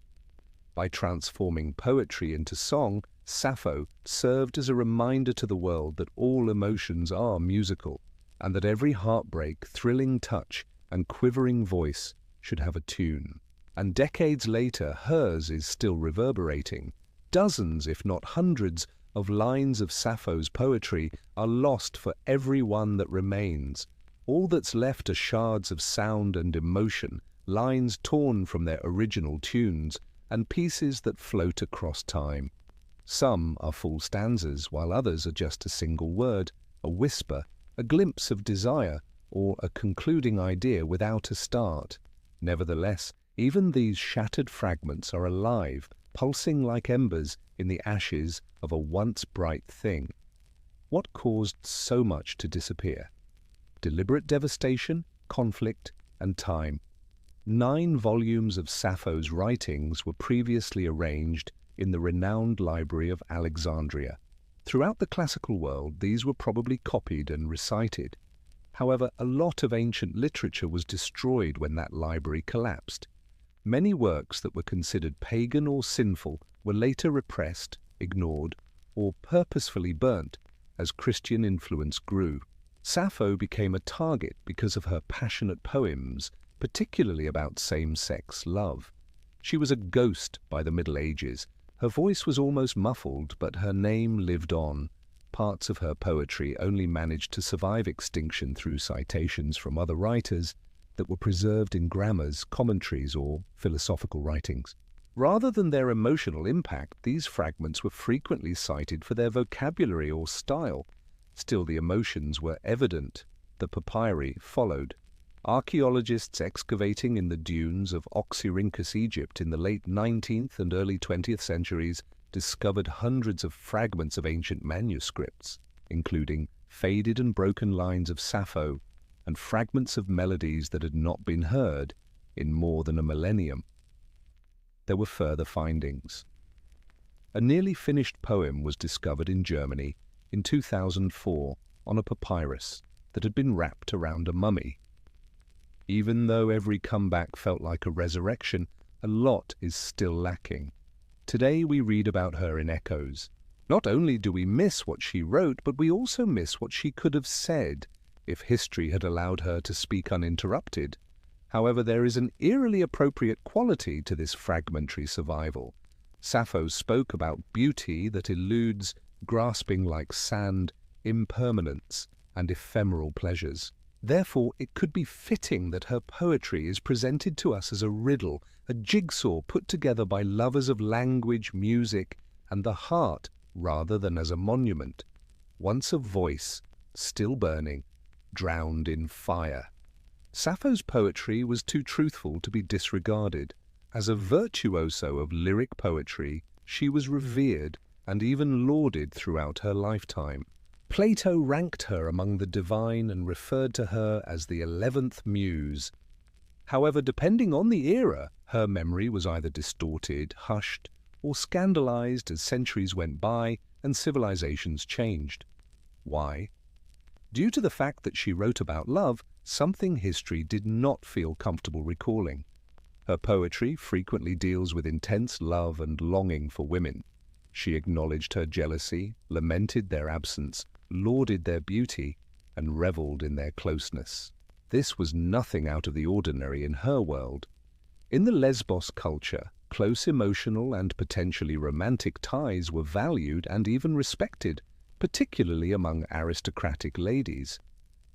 By transforming poetry into song, Sappho served as a reminder to the world that all emotions are musical, and that every heartbreak, thrilling touch, and quivering voice should have a tune. And decades later, hers is still reverberating. Dozens, if not hundreds, of lines of Sappho's poetry are lost for every one that remains. All that's left are shards of sound and emotion, lines torn from their original tunes, and pieces that float across time. Some are full stanzas, while others are just a single word, a whisper, a glimpse of desire, or a concluding idea without a start. Nevertheless, even these shattered fragments are alive, pulsing like embers in the ashes of a once bright thing. What caused so much to disappear? Deliberate devastation, conflict, and time. 9 volumes of Sappho's writings were previously arranged in the renowned Library of Alexandria. Throughout the classical world, these were probably copied and recited. However, a lot of ancient literature was destroyed when that library collapsed. Many works that were considered pagan or sinful were later repressed, ignored, or purposefully burnt as Christian influence grew. Sappho became a target because of her passionate poems, particularly about same-sex love. She was a ghost by the Middle Ages. Her voice was almost muffled, but her name lived on. Parts of her poetry only managed to survive extinction through citations from other writers that were preserved in grammars, commentaries, or philosophical writings. Rather than their emotional impact, these fragments were frequently cited for their vocabulary or style. Still, the emotions were evident. The papyri followed. Archaeologists excavating in the dunes of Oxyrhynchus, Egypt in the late 19th and early 20th centuries discovered hundreds of fragments of ancient manuscripts, including faded and broken lines of Sappho and fragments of melodies that had not been heard in more than a millennium. There were further findings. A nearly finished poem was discovered in Germany in 2004 on a papyrus that had been wrapped around a mummy. Even though every comeback felt like a resurrection, a lot is still lacking. Today we read about her in echoes. Not only do we miss what she wrote, but we also miss what she could have said if history had allowed her to speak uninterrupted. However, there is an eerily appropriate quality to this fragmentary survival. Sappho spoke about beauty that eludes, grasping like sand, impermanence, and ephemeral pleasures. Therefore, it could be fitting that her poetry is presented to us as a riddle, a jigsaw put together by lovers of language, music, and the heart, rather than as a monument. Once a voice, still burning, drowned in fire. Sappho's poetry was too truthful to be disregarded. As a virtuoso of lyric poetry, she was revered and even lauded throughout her lifetime. Plato ranked her among the divine and referred to her as the 11th muse. However, depending on the era, her memory was either distorted, hushed, or scandalized as centuries went by and civilizations changed. Why? Due to the fact that she wrote about love, something history did not feel comfortable recalling. Her poetry frequently deals with intense love and longing for women. She acknowledged her jealousy, lamented their absence, lauded their beauty, and reveled in their closeness. This was nothing out of the ordinary in her world. In the Lesbos culture, close emotional and potentially romantic ties were valued and even respected, particularly among aristocratic ladies.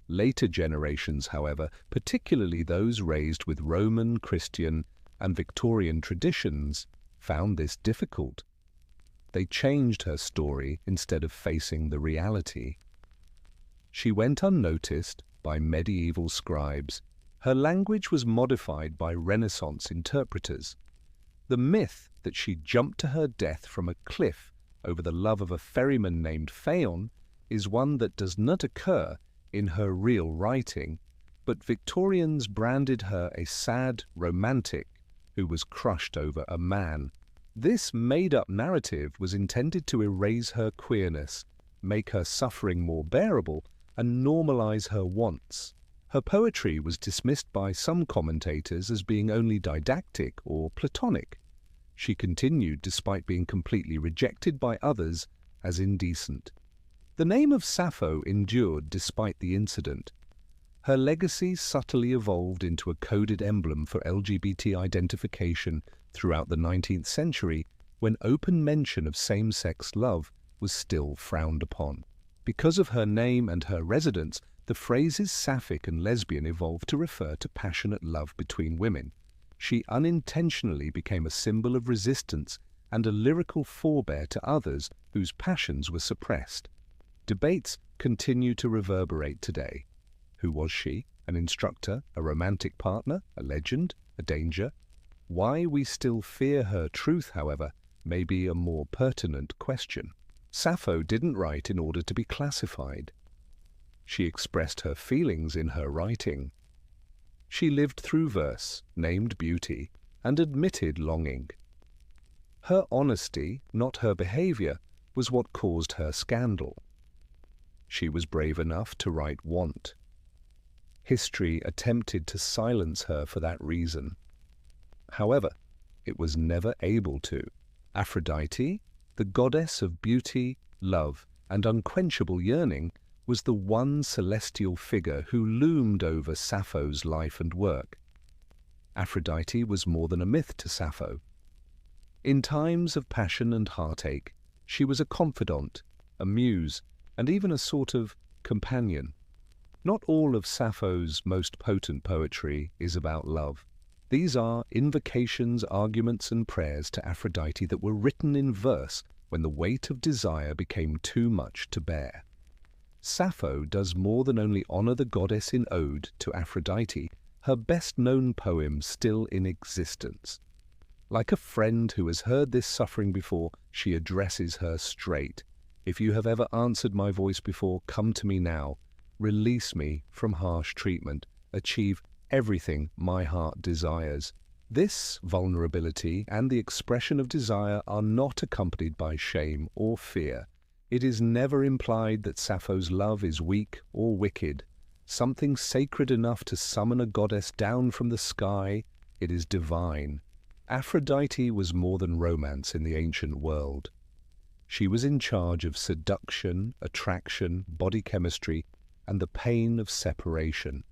Later generations, however, particularly those raised with Roman, Christian, and Victorian traditions, found this difficult. They changed her story instead of facing the reality. She went unnoticed by medieval scribes. Her language was modified by Renaissance interpreters. The myth that she jumped to her death from a cliff over the love of a ferryman named Phaon is one that does not occur in her real writing. but Victorians branded her a sad romantic who was crushed over a man. This made-up narrative was intended to erase her queerness, make her suffering more bearable, and normalize her wants. Her poetry was dismissed by some commentators as being only didactic or platonic. She continued despite being completely rejected by others as indecent. The name of Sappho endured despite the incident. Her legacy subtly evolved into a coded emblem for LGBT identification throughout the 19th century, when open mention of same-sex love was still frowned upon. Because of her name and her residence, the phrases sapphic and lesbian evolved to refer to passionate love between women. She unintentionally became a symbol of resistance and a lyrical forebear to others whose passions were suppressed. Debates continue to reverberate today. Who was she? An instructor? A romantic partner? A legend? A danger? Why we still fear her truth, however, may be a more pertinent question. Sappho didn't write in order to be classified. She expressed her feelings in her writing. She lived through verse, named beauty, and admitted longing. Her honesty, not her behavior, was what caused her scandal. She was brave enough to write want. History attempted to silence her for that reason. However, it was never able to. Aphrodite, the goddess of beauty, love, and unquenchable yearning, was the one celestial figure who loomed over Sappho's life and work. Aphrodite was more than a myth to Sappho. In times of passion and heartache, she was a confidant, a muse, and even a sort of companion. Not all of Sappho's most potent poetry is about love. These are invocations, arguments, and prayers to Aphrodite that were written in verse when the weight of desire became too much to bear. Sappho does more than only honor the goddess in ode to Aphrodite, her best-known poem still in existence. Like a friend who has heard this suffering before, she addresses her straight. If you have ever answered my voice before, come to me now. Release me from harsh treatment. Achieve everything my heart desires. This vulnerability and the expression of desire are not accompanied by shame or fear. It is never implied that Sappho's love is weak or wicked. Something sacred enough to summon a goddess down from the sky, it is divine. Aphrodite was more than romance in the ancient world. She was in charge of seduction, attraction, body chemistry, and the pain of separation.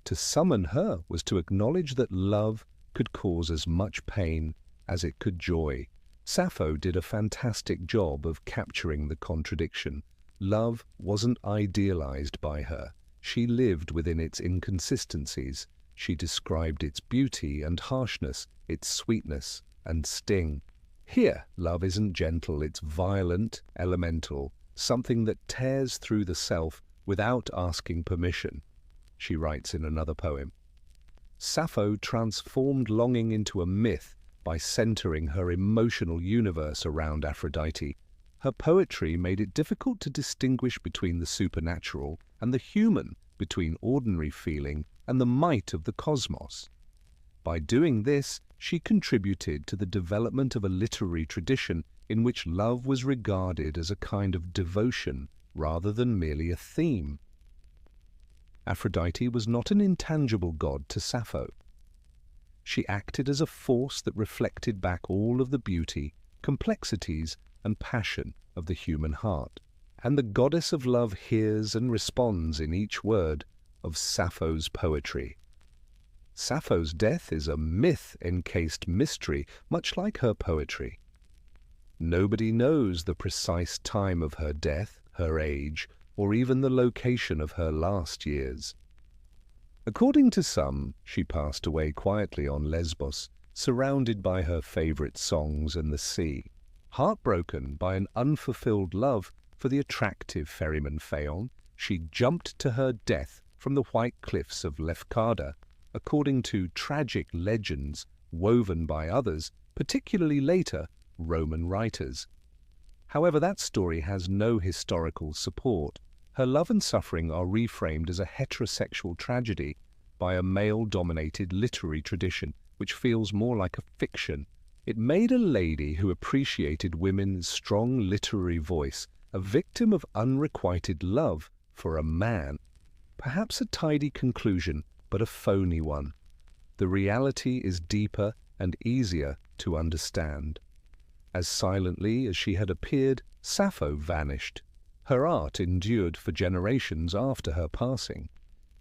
To summon her was to acknowledge that love could cause as much pain as it could joy. Sappho did a fantastic job of capturing the contradiction. Love wasn't idealized by her. She lived within its inconsistencies. She described its beauty and harshness, its sweetness and sting. Here, love isn't gentle, it's violent, elemental, something that tears through the self without asking permission, she writes in another poem. Sappho transformed longing into a myth by centering her emotional universe around Aphrodite. Her poetry made it difficult to distinguish between the supernatural and the human, between ordinary feeling and the might of the cosmos. By doing this, she contributed to the development of a literary tradition in which love was regarded as a kind of devotion rather than merely a theme. Aphrodite was not an intangible god to Sappho. She acted as a force that reflected back all of the beauty, complexities, and passion of the human heart. And the goddess of love hears and responds in each word of Sappho's poetry. Sappho's death is a myth-encased mystery, much like her poetry. Nobody knows the precise time of her death, her age, or even the location of her last years. According to some, she passed away quietly on Lesbos, surrounded by her favorite songs and the sea. Heartbroken by an unfulfilled love for the attractive ferryman Phaon, she jumped to her death from the white cliffs of Lefkada, according to tragic legends woven by others, particularly later Roman writers. However, that story has no historical support. Her love and suffering are reframed as a heterosexual tragedy by a male-dominated literary tradition, which feels more like a fiction. It made a lady who appreciated women's strong literary voice a victim of unrequited love for a man. Perhaps a tidy conclusion, but a phony one. The reality is deeper and easier to understand. As silently as she had appeared, Sappho vanished. Her art endured for generations after her passing.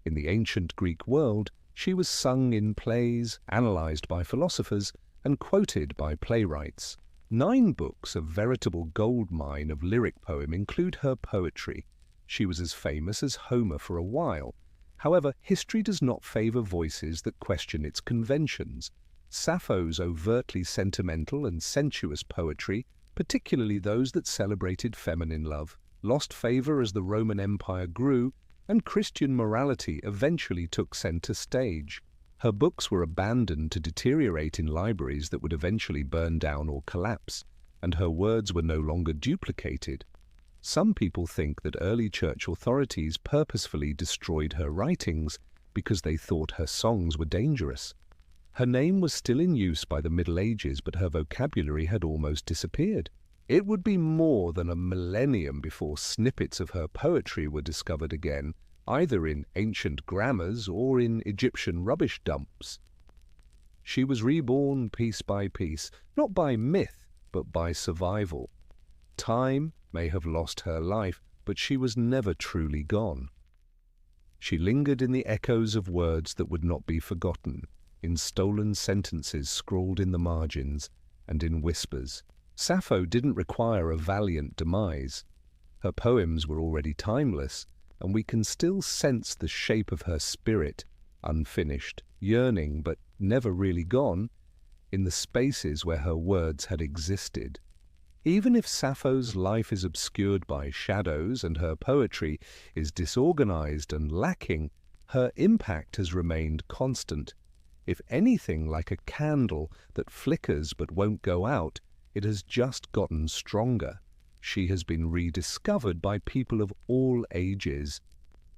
In the ancient Greek world, she was sung in plays, analyzed by philosophers, and quoted by playwrights. 9 books, a veritable goldmine of lyric poem, include her poetry. She was as famous as Homer for a while. However, history does not favor voices that question its conventions. Sappho's overtly sentimental and sensuous poetry, particularly those that celebrated feminine love, lost favor as the Roman Empire grew and Christian morality eventually took center stage. Her books were abandoned to deteriorate in libraries that would eventually burn down or collapse, and her words were no longer duplicated. Some people think that early church authorities purposefully destroyed her writings because they thought her songs were dangerous. Her name was still in use by the Middle Ages, but her vocabulary had almost disappeared. It would be more than a millennium before snippets of her poetry were discovered again, either in ancient grammars or in Egyptian rubbish dumps. She was reborn piece by piece, not by myth, but by survival. Time may have lost her life, but she was never truly gone. She lingered in the echoes of words that would not be forgotten, in stolen sentences scrawled in the margins, and in whispers. Sappho didn't require a valiant demise. Her poems were already timeless, and we can still sense the shape of her spirit, unfinished, yearning but never really gone, in the spaces where her words had existed. Even if Sappho's life is obscured by shadows and her poetry is disorganized and lacking, her impact has remained constant. If anything, like a candle that flickers but won't go out, it has just gotten stronger. She has been rediscovered by people of all ages.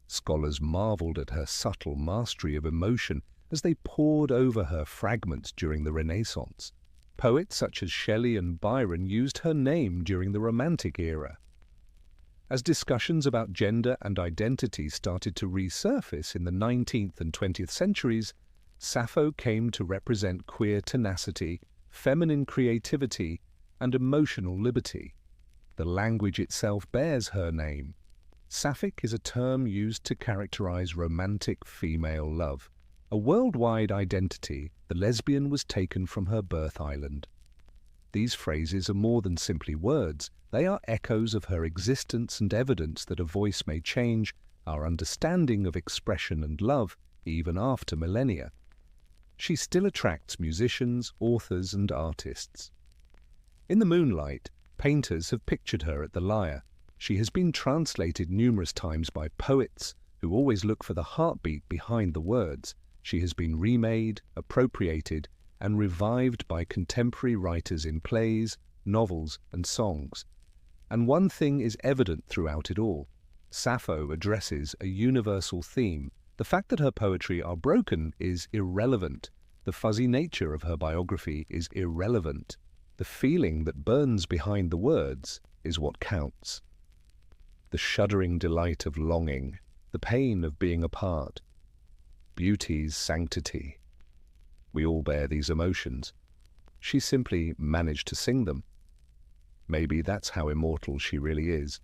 Scholars marveled at her subtle mastery of emotion as they pored over her fragments during the Renaissance. Poets such as Shelley and Byron used her name during the Romantic era. As discussions about gender and identity started to resurface in the 19th and 20th centuries, Sappho came to represent queer tenacity, feminine creativity, and emotional liberty. The language itself bears her name. Sapphic is a term used to characterize romantic female love. A worldwide identity, the lesbian was taken from her birth island. These phrases are more than simply words. They are echoes of her existence and evidence that a voice may change our understanding of expression and love even after millennia. She still attracts musicians, authors, and artists. In the moonlight, painters have pictured her at the lyre. She has been translated numerous times by poets who always look for the heartbeat behind the words. She has been remade, appropriated, and revived by contemporary writers in plays, novels, and songs. And one thing is evident throughout it all. Sappho addresses a universal theme. The fact that her poetry are broken is irrelevant. The fuzzy nature of her biography is irrelevant. The feeling that burns behind the words is what counts. The shuddering delight of longing, the pain of being apart, beauty's sanctity. We all bear these emotions. She simply managed to sing them. Maybe that's how immortal she really is.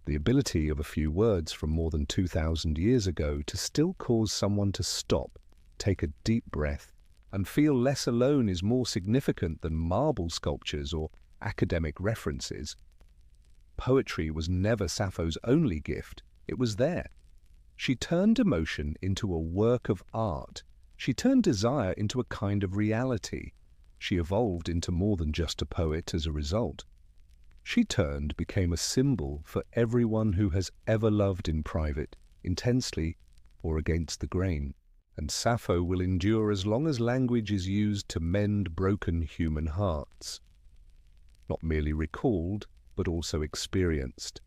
The ability of a few words from more than 2,000 years ago to still cause someone to stop, take a deep breath, and feel less alone is more significant than marble sculptures or academic references. Poetry was never Sappho's only gift. It was there. She turned emotion into a work of art. She turned desire into a kind of reality. She evolved into more than just a poet as a result. She became a symbol for everyone who has ever loved in private, intensely, or against the grain. And Sappho will endure as long as language is used to mend broken human hearts. Not merely recalled, but also experienced.